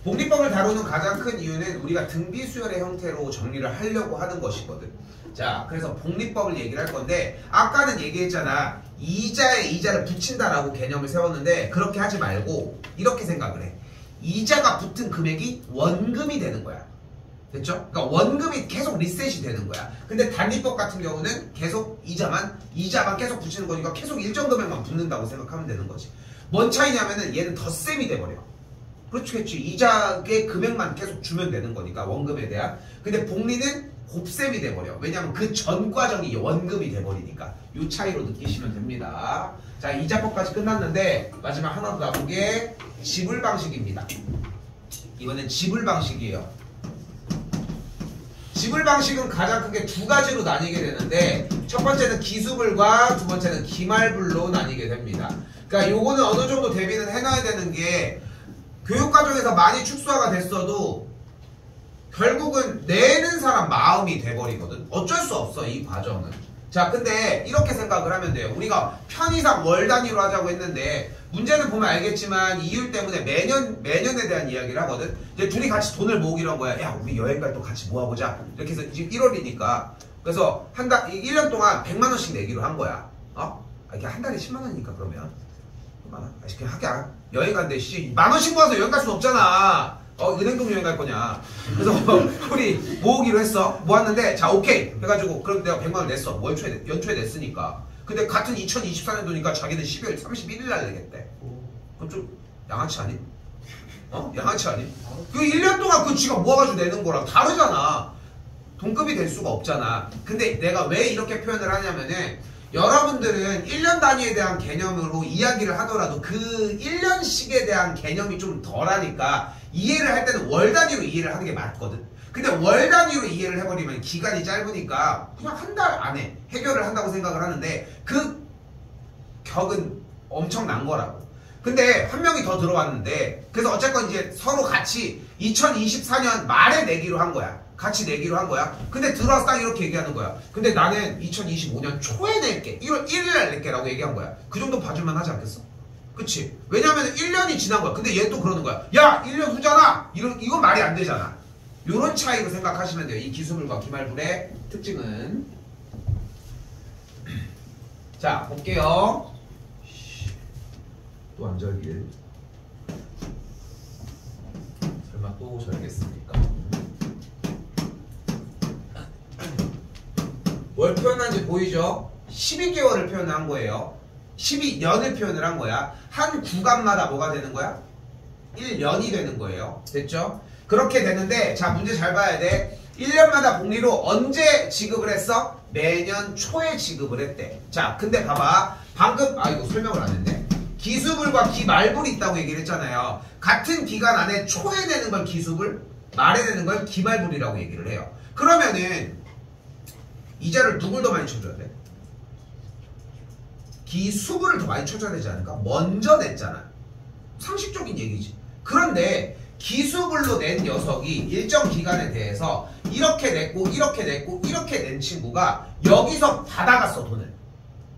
복리법을 다루는 가장 큰 이유는 우리가 등비 수열의 형태로 정리를 하려고 하는 것이거든. 자, 그래서 복리법을 얘기를 할 건데 아까는 얘기했잖아. 이자에 이자를 붙인다라고 개념을 세웠는데 그렇게 하지 말고 이렇게 생각을 해. 이자가 붙은 금액이 원금이 되는 거야. 됐죠? 그러니까 원금이 계속 리셋이 되는 거야. 근데 단리법 같은 경우는 계속 이자만 계속 붙이는 거니까 계속 일정 금액만 붙는다고 생각하면 되는 거지. 뭔 차이냐면은 얘는 덧셈이 돼버려. 그렇겠지. 이자의 금액만 계속 주면 되는 거니까 원금에 대한. 근데 복리는 곱셈이 돼버려. 왜냐면 그 전 과정이 원금이 돼버리니까. 이 차이로 느끼시면 됩니다. 자, 이자법까지 끝났는데 마지막 하나 더 나온 게 지불 방식입니다. 이번엔 지불 방식이에요. 지불 방식은 가장 크게 두 가지로 나뉘게 되는데 첫 번째는 기수불과 두 번째는 기말불로 나뉘게 됩니다. 그러니까 요거는 어느 정도 대비는 해놔야 되는 게 교육과정에서 많이 축소화가 됐어도 결국은 내는 사람 마음이 돼버리거든. 어쩔 수 없어 이 과정은. 자, 근데 이렇게 생각을 하면 돼요. 우리가 편의상 월 단위로 하자고 했는데 문제는 보면 알겠지만 이율 때문에 매년에 대한 이야기를 하거든. 이제 둘이 같이 돈을 모으기로 한 거야. 야, 우리 여행 갈 때 같이 모아보자. 이렇게 해서 지금 1월이니까 그래서 한 달 1년 동안 100만 원씩 내기로 한 거야. 이게 한 달에 10만 원이니까 그러면 10만 원. 그냥 하게. 여행 간대. 만 원씩 모아서 여행 갈 수는 없잖아. 은행동 여행 갈 거냐. 그래서 우리 모으기로 했어. 모았는데 자, 오케이 해가지고 그럼 내가 100만 원 냈어. 연초에 냈으니까. 근데 같은 2024년도니까 자기는 12월 31일 날 내겠대. 그럼 좀 양아치 아니? 양아치 아니? 그 1년 동안 그 지가 모아가지고 내는 거랑 다르잖아. 동급이 될 수가 없잖아. 근데 내가 왜 이렇게 표현을 하냐면은 여러분들은 1년 단위에 대한 개념으로 이야기를 하더라도 그 1년씩에 대한 개념이 좀 덜하니까 이해를 할 때는 월 단위로 이해를 하는 게 맞거든. 근데 월 단위로 이해를 해버리면 기간이 짧으니까 그냥 한 달 안에 해결을 한다고 생각을 하는데 그 격은 엄청난 거라고. 근데 한 명이 더 들어왔는데 그래서 어쨌건 이제 서로 같이 2024년 말에 내기로 한 거야. 같이 내기로 한 거야. 근데 들어와서 딱 이렇게 얘기하는 거야. 근데 나는 2025년 초에 낼게. 1월 1일 날 낼게 라고 얘기한 거야. 그 정도 봐줄만 하지 않겠어? 그치? 왜냐면 1년이 지난 거야. 근데 얘 또 그러는 거야. 야! 1년 후잖아! 이건 말이 안 되잖아. 요런 차이로 생각하시면 돼요. 이 기수불과 기말불의 특징은. 자, 볼게요. 또 안 절길. 설마 또 절겠습니까? 뭘 표현한지 보이죠? 12개월을 표현한 거예요. 12년을 표현을 한 거야. 한 구간마다 뭐가 되는 거야? 1년이 되는 거예요. 됐죠? 그렇게 되는데 자, 문제 잘 봐야 돼. 1년마다 복리로 언제 지급을 했어? 매년 초에 지급을 했대. 자, 근데 봐봐. 방금 이거 설명을 안 했네. 기수불과 기말불이 있다고 얘기를 했잖아요. 같은 기간 안에 초에 내는 걸 기수불, 말에 내는 걸 기말불이라고 얘기를 해요. 그러면은 이자를 누굴 더 많이 쳐줘야 돼? 기수불을 더 많이 쳐줘야 되지 않을까? 먼저 냈잖아. 상식적인 얘기지. 그런데 기수불로 낸 녀석이 일정 기간에 대해서 이렇게 냈고 이렇게 냈고 이렇게 낸 친구가 여기서 받아갔어, 돈을.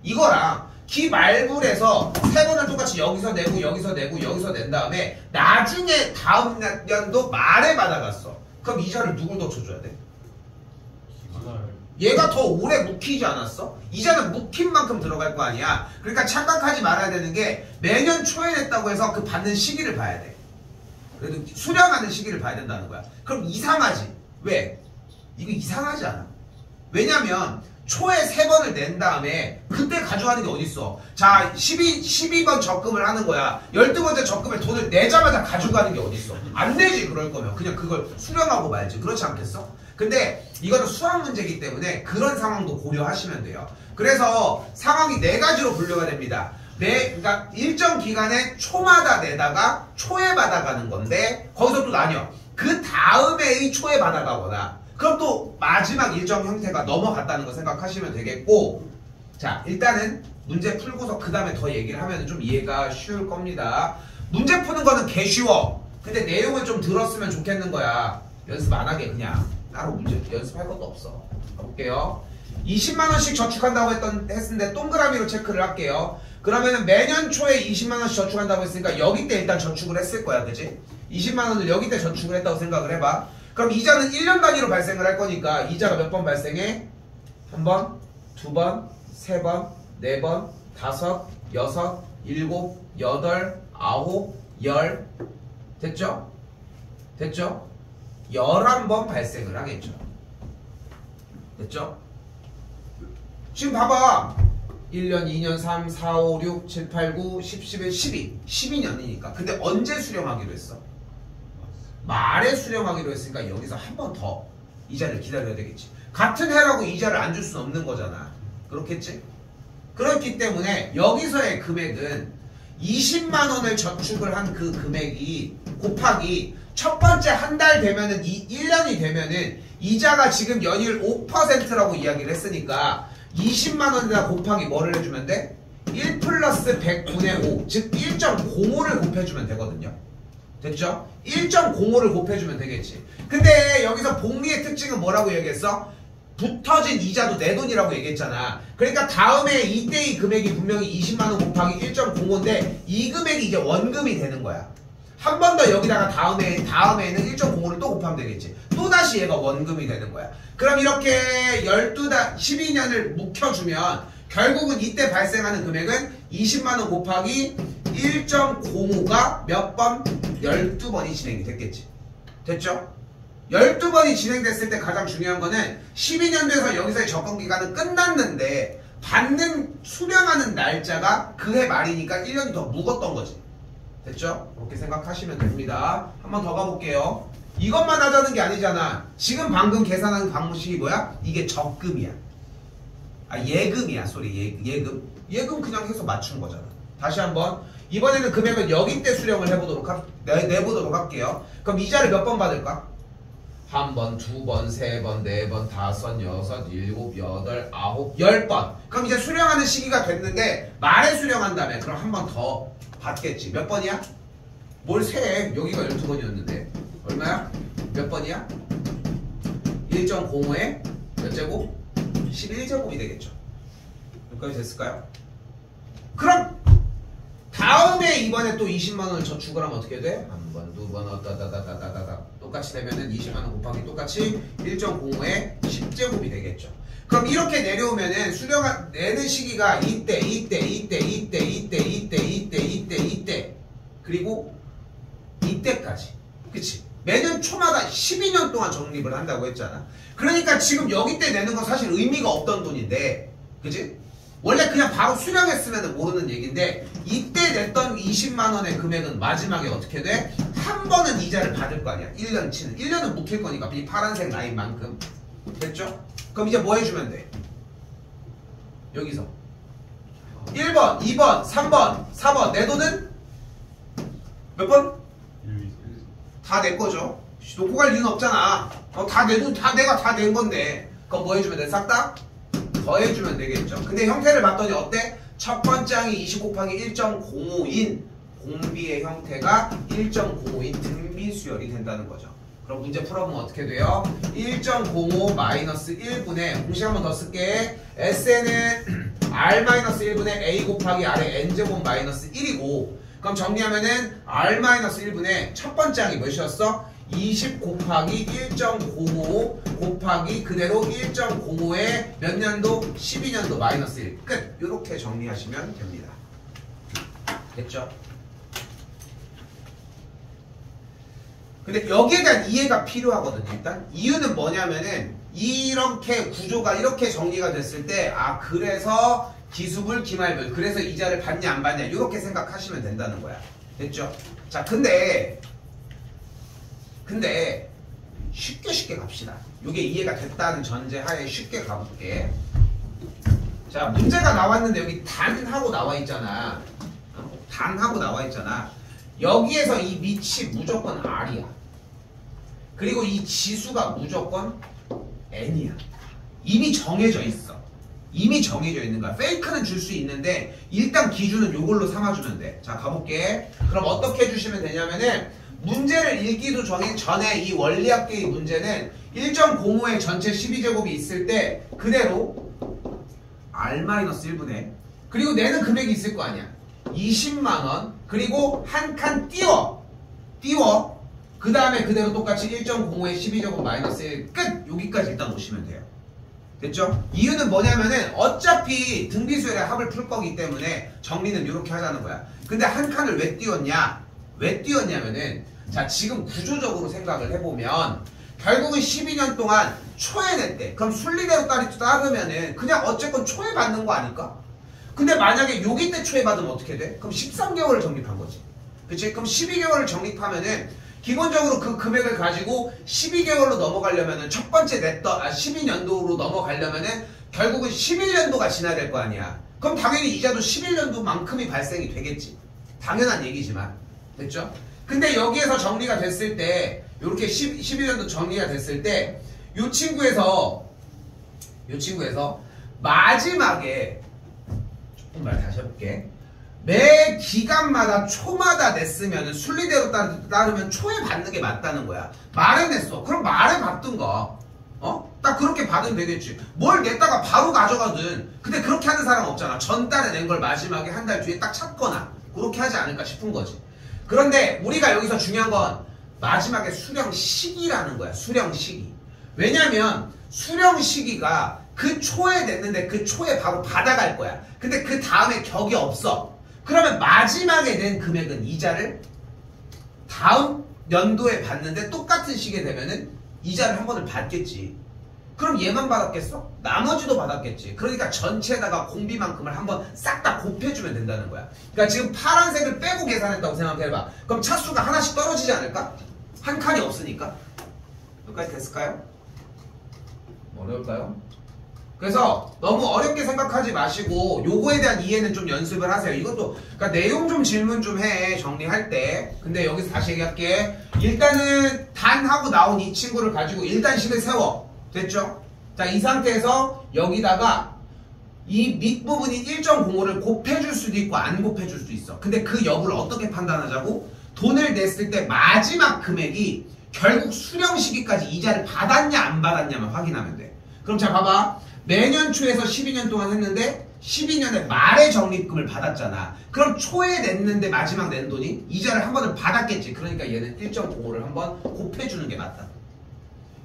이거랑 기말불에서 세 번을 똑같이 여기서 내고 여기서 내고 여기서 낸 다음에 나중에 다음 년도 말에 받아갔어. 그럼 이자를 누굴 더 쳐줘야 돼? 얘가 더 오래 묵히지 않았어? 이자는 묵힌 만큼 들어갈 거 아니야. 그러니까 착각하지 말아야 되는 게 매년 초에 냈다고 해서 그 받는 시기를 봐야 돼. 그래도 수령하는 시기를 봐야 된다는 거야. 그럼 이상하지. 왜? 이거 이상하지 않아. 왜냐면 초에 3번을 낸 다음에 그때 가져가는 게 어딨어. 자, 12번 적금을 하는 거야. 12번째 적금을 돈을 내자마자 가져가는 게 어딨어. 안 내지. 그럴 거면 그냥 그걸 수령하고 말지. 그렇지 않겠어? 근데 이거는 수학 문제이기 때문에 그런 상황도 고려하시면 돼요. 그래서 상황이 4가지로 분류가 됩니다. 그러니까 일정 기간에 초마다 내다가 초에 받아가는 건데 거기서 또 나뉘어. 그 다음에의 초에 받아가거나 그럼 또 마지막 일정 형태가 넘어갔다는 거 생각하시면 되겠고, 자, 일단은 문제 풀고서 그 다음에 더 얘기를 하면 좀 이해가 쉬울 겁니다. 문제 푸는 거는 개 쉬워. 근데 내용을 좀 들었으면 좋겠는 거야. 연습 안 하게 그냥 따로 문제 연습할 것도 없어. 가볼게요. 20만원씩 저축한다고 했는데 동그라미로 체크를 할게요. 그러면은 매년 초에 20만원씩 저축한다고 했으니까 여기 때 일단 저축을 했을 거야. 그치? 20만원을 여기 때 저축을 했다고 생각을 해봐. 그럼 이자는 1년 단위로 발생을 할 거니까 이자가 몇 번 발생해? 1번, 2번, 3번, 4번, 5, 6, 7, 8, 9, 10 됐죠? 됐죠? 11번 발생을 하겠죠. 됐죠? 지금 봐봐. 1년, 2년, 3, 4, 5, 6, 7, 8, 9, 10, 11, 12. 12년이니까. 근데 언제 수령하기로 했어? 말에 수령하기로 했으니까 여기서 한 번 더 이자를 기다려야 되겠지. 같은 해라고 이자를 안 줄 수는 없는 거잖아. 그렇겠지? 그렇기 때문에 여기서의 금액은 20만 원을 저축을 한 그 금액이 곱하기 첫 번째 한 달 되면은 1년이 되면은 이자가 지금 연율 5%라고 이야기를 했으니까 20만 원에다 곱하기 뭐를 해주면 돼? 1 플러스 100분의 5, 즉 1.05를 곱해주면 되거든요. 됐죠? 1.05를 곱해주면 되겠지. 근데 여기서 복리의 특징은 뭐라고 얘기했어? 붙어진 이자도 내 돈이라고 얘기했잖아. 그러니까 다음에 이때의 금액이 분명히 20만원 곱하기 1.05인데 이 금액이 이제 원금이 되는 거야. 한 번 더 여기다가 다음에는 1.05를 또 곱하면 되겠지. 또다시 얘가 원금이 되는 거야. 그럼 이렇게 12년을 묵혀주면 결국은 이때 발생하는 금액은 20만원 곱하기 1.05가 몇 번? 12번이 진행이 됐겠지. 됐죠? 12번이 진행됐을 때 가장 중요한 거는 12년도에서 여기서의 적금기간은 끝났는데 수령하는 날짜가 그해 말이니까 1년이 더 묵었던 거지. 됐죠? 그렇게 생각하시면 됩니다. 한번 더 가볼게요. 이것만 하자는 게 아니잖아. 지금 방금 계산한 방식이 뭐야? 이게 적금이야. 예금이야. 예금. 예금 그냥 해서 맞춘 거잖아. 다시 한번. 이번에는 금액을 여기 때 수령을 내보도록 할게요. 그럼 이자를 몇 번 받을까? 한 번, 두 번, 세 번, 네 번, 다섯, 여섯, 일곱, 여덟, 아홉, 10번. 그럼 이제 수령하는 시기가 됐는데 말에 수령한다면 그럼 한 번 더 받겠지. 몇 번이야? 뭘 세? 여기가 12번이었는데 얼마야? 몇 번이야? 1.05에 몇 제곱? 11제곱이 되겠죠. 여기까지 됐을까요? 그럼 다음에 이번에 또 20만원을 저축을 하면 어떻게 돼? 한 번, 두 번, 따다다다다다다 똑같이 되면은 20만원 곱하기 똑같이 1.05에 10제곱이 되겠죠. 그럼 이렇게 내려오면은 내는 시기가 이때 그리고 이때까지. 그치? 매년 초마다 12년 동안 적립을 한다고 했잖아. 그러니까 지금 여기 때 내는 건 사실 의미가 없던 돈인데, 그치? 원래 그냥 바로 수령했으면 모르는 얘기인데 이때 냈던 20만원의 금액은 마지막에 어떻게 돼? 한 번은 이자를 받을 거 아니야. 1년치는. 1년은 묵힐 거니까 이 파란색 라인만큼. 됐죠? 그럼 이제 뭐 해주면 돼? 여기서 1번, 2번, 3번, 4번 내 돈은 몇 번? 다 내 거죠. 놓고 갈 이유는 없잖아. 다 내 돈, 내가 다 낸 건데. 그럼 뭐 해주면 돼? 싹 다? 더해주면 되겠죠. 근데 형태를 봤더니 어때? 첫 번째 항이 20 곱하기 1.05인 공비의 형태가 1.05인 등비수열이 된다는 거죠. 그럼 문제 풀어보면 어떻게 돼요? 1.05 마이너스 1분의 공식 한 번 더 쓸게. SN은 R 마이너스 1분의 A 곱하기 R의 N제곱 마이너스 1이고 그럼 정리하면은 R 마이너스 1분의 첫 번째 항이 몇이었어? 20 곱하기 1.05 곱하기 그대로 1.05에 몇 년도? 12년도 마이너스 1 끝! 이렇게 정리하시면 됩니다. 됐죠? 근데 여기에 대한 이해가 필요하거든요. 일단 이유는 뭐냐면은 이렇게 구조가 이렇게 정리가 됐을 때 그래서 기수불, 기말불 그래서 이자를 받냐 안 받냐 이렇게 생각하시면 된다는 거야. 됐죠? 자 근데 쉽게 갑시다. 이게 이해가 됐다는 전제하에 쉽게 가볼게. 자 문제가 나왔는데 여기 단하고 나와 있잖아. 단하고 나와 있잖아. 여기에서 이 밑이 무조건 R이야. 그리고 이 지수가 무조건 N이야. 이미 정해져 있어. 이미 정해져 있는 거야. 페이크는 줄 수 있는데 일단 기준은 요걸로 삼아주면 돼. 자 가볼게. 그럼 어떻게 해주시면 되냐면은 문제를 읽기도 전에 이 원리학계의 문제는 1.05의 전체 12제곱이 있을 때 그대로 R-1분의 그리고 내는 금액이 있을 거 아니야. 20만원 그리고 한 칸 띄워 그 다음에 그대로 똑같이 1.05의 12제곱 마이너스 1 끝! 여기까지 일단 오시면 돼요. 됐죠? 이유는 뭐냐면은 어차피 등비수열의 합을 풀 거기 때문에 정리는 이렇게 하자는 거야. 근데 한 칸을 왜 띄웠냐면은 자 지금 구조적으로 생각을 해보면 결국은 12년 동안 초에 냈대. 그럼 순리대로 따르면은 그냥 어쨌건 초에 받는 거 아닐까? 근데 만약에 여기 때 초에 받으면 어떻게 돼? 그럼 13개월을 적립한 거지. 그치? 그럼 12개월을 적립하면은 기본적으로 그 금액을 가지고 12개월로 넘어가려면은 첫 번째 냈던 12년도로 넘어가려면은 결국은 11년도가 지나야 될 거 아니야. 그럼 당연히 이자도 11년도만큼이 발생이 되겠지. 당연한 얘기지만. 됐죠? 근데 여기에서 정리가 됐을 때 이렇게 11년도 정리가 됐을 때 요 친구에서 마지막에 조금 말 다시 해볼게. 매 기간마다 초마다 냈으면 순리대로 따르면 초에 받는 게 맞다는 거야. 말에 냈어. 그럼 말에 받든가. 딱 그렇게 받으면 되겠지. 뭘 냈다가 바로 가져가든. 근데 그렇게 하는 사람 없잖아. 전달에 낸 걸 마지막에 한 달 뒤에 딱 찾거나 그렇게 하지 않을까 싶은 거지. 그런데 우리가 여기서 중요한 건 마지막에 수령 시기라는 거야. 수령 시기. 왜냐면 수령 시기가 그 초에 냈는데 그 초에 바로 받아갈 거야. 근데 그 다음에 격이 없어. 그러면 마지막에 낸 금액은 이자를 다음 연도에 받는데 똑같은 시기에 되면은 이자를 한 번을 받겠지. 그럼 얘만 받았겠어? 나머지도 받았겠지. 그러니까 전체에다가 공비만큼을 한번 싹 다 곱해주면 된다는 거야. 그러니까 지금 파란색을 빼고 계산했다고 생각해봐. 그럼 차수가 하나씩 떨어지지 않을까? 한 칸이 없으니까. 여기까지 됐을까요? 어려울까요? 그래서 너무 어렵게 생각하지 마시고 요거에 대한 이해는 좀 연습을 하세요. 이것도 그러니까 내용 좀 질문 좀 해. 정리할 때. 근데 여기서 다시 얘기할게. 일단은 단하고 나온 이 친구를 가지고 일단식을 세워. 됐죠? 자, 이 상태에서 여기다가 이 밑부분인 1.05를 곱해줄 수도 있고 안 곱해줄 수도 있어. 근데 그 여부를 어떻게 판단하자고? 돈을 냈을 때 마지막 금액이 결국 수령 시기까지 이자를 받았냐 안 받았냐만 확인하면 돼. 그럼 자 봐봐. 매년 초에서 12년 동안 했는데 12년에 말에 적립금을 받았잖아. 그럼 초에 냈는데 마지막 낸 돈이 이자를 한 번은 받았겠지. 그러니까 얘는 1.05를 한번 곱해주는 게 맞다.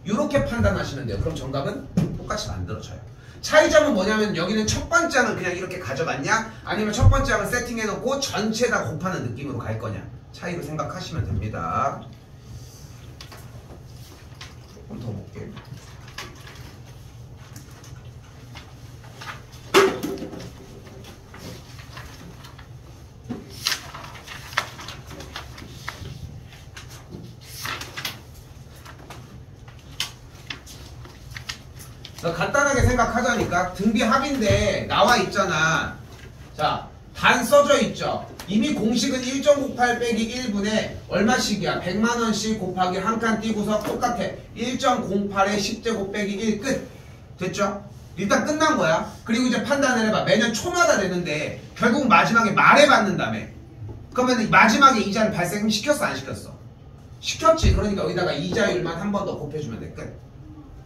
이렇게 판단하시면 돼요. 그럼 정답은 똑같이 만들어져요. 차이점은 뭐냐면 여기는 첫 번째 항은 그냥 이렇게 가져갔냐 아니면 첫 번째 항을 세팅해놓고 전체 다 곱하는 느낌으로 갈 거냐 차이로 생각하시면 됩니다. 조금 더 볼게요. 간단하게 생각하자니까 등비 합인데 나와 있잖아. 자, 단 써져 있죠. 이미 공식은 1.98 빼기 1분에 얼마씩이야? 100만원씩 곱하기 한 칸 띄고서 똑같아. 1.08에 10제곱 빼기 1 끝. 됐죠? 일단 끝난 거야. 그리고 이제 판단을 해봐. 매년 초마다 내는데 결국 마지막에 말에 받는다며. 그러면 마지막에 이자를 발생시켰어 안 시켰어? 시켰지. 그러니까 여기다가 이자율만 한 번 더 곱해주면 돼. 끝.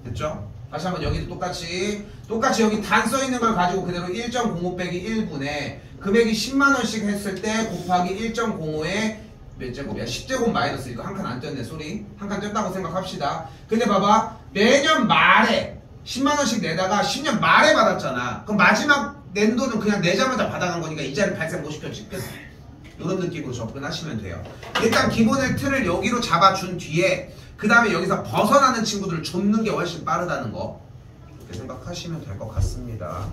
됐죠? 다시 한번 여기도 똑같이 여기 단 써있는 걸 가지고 그대로 1.05 빼기 1분에 금액이 10만원씩 했을 때 곱하기 1.05에 몇 제곱이야? 10제곱 마이너스 이거 한 칸 안 뗐네. 소리 한 칸 뗐다고 생각합시다. 근데 봐봐 매년 말에 10만원씩 내다가 10년 말에 받았잖아. 그럼 마지막 낸 돈은 그냥 내자마자 받아간 거니까 이자를 발생 못 시켰지. 끝. 이런 느낌으로 접근하시면 돼요. 일단 기본의 틀을 여기로 잡아준 뒤에 그 다음에 여기서 벗어나는 친구들을 줍는 게 훨씬 빠르다는 거 이렇게 생각하시면 될 것 같습니다.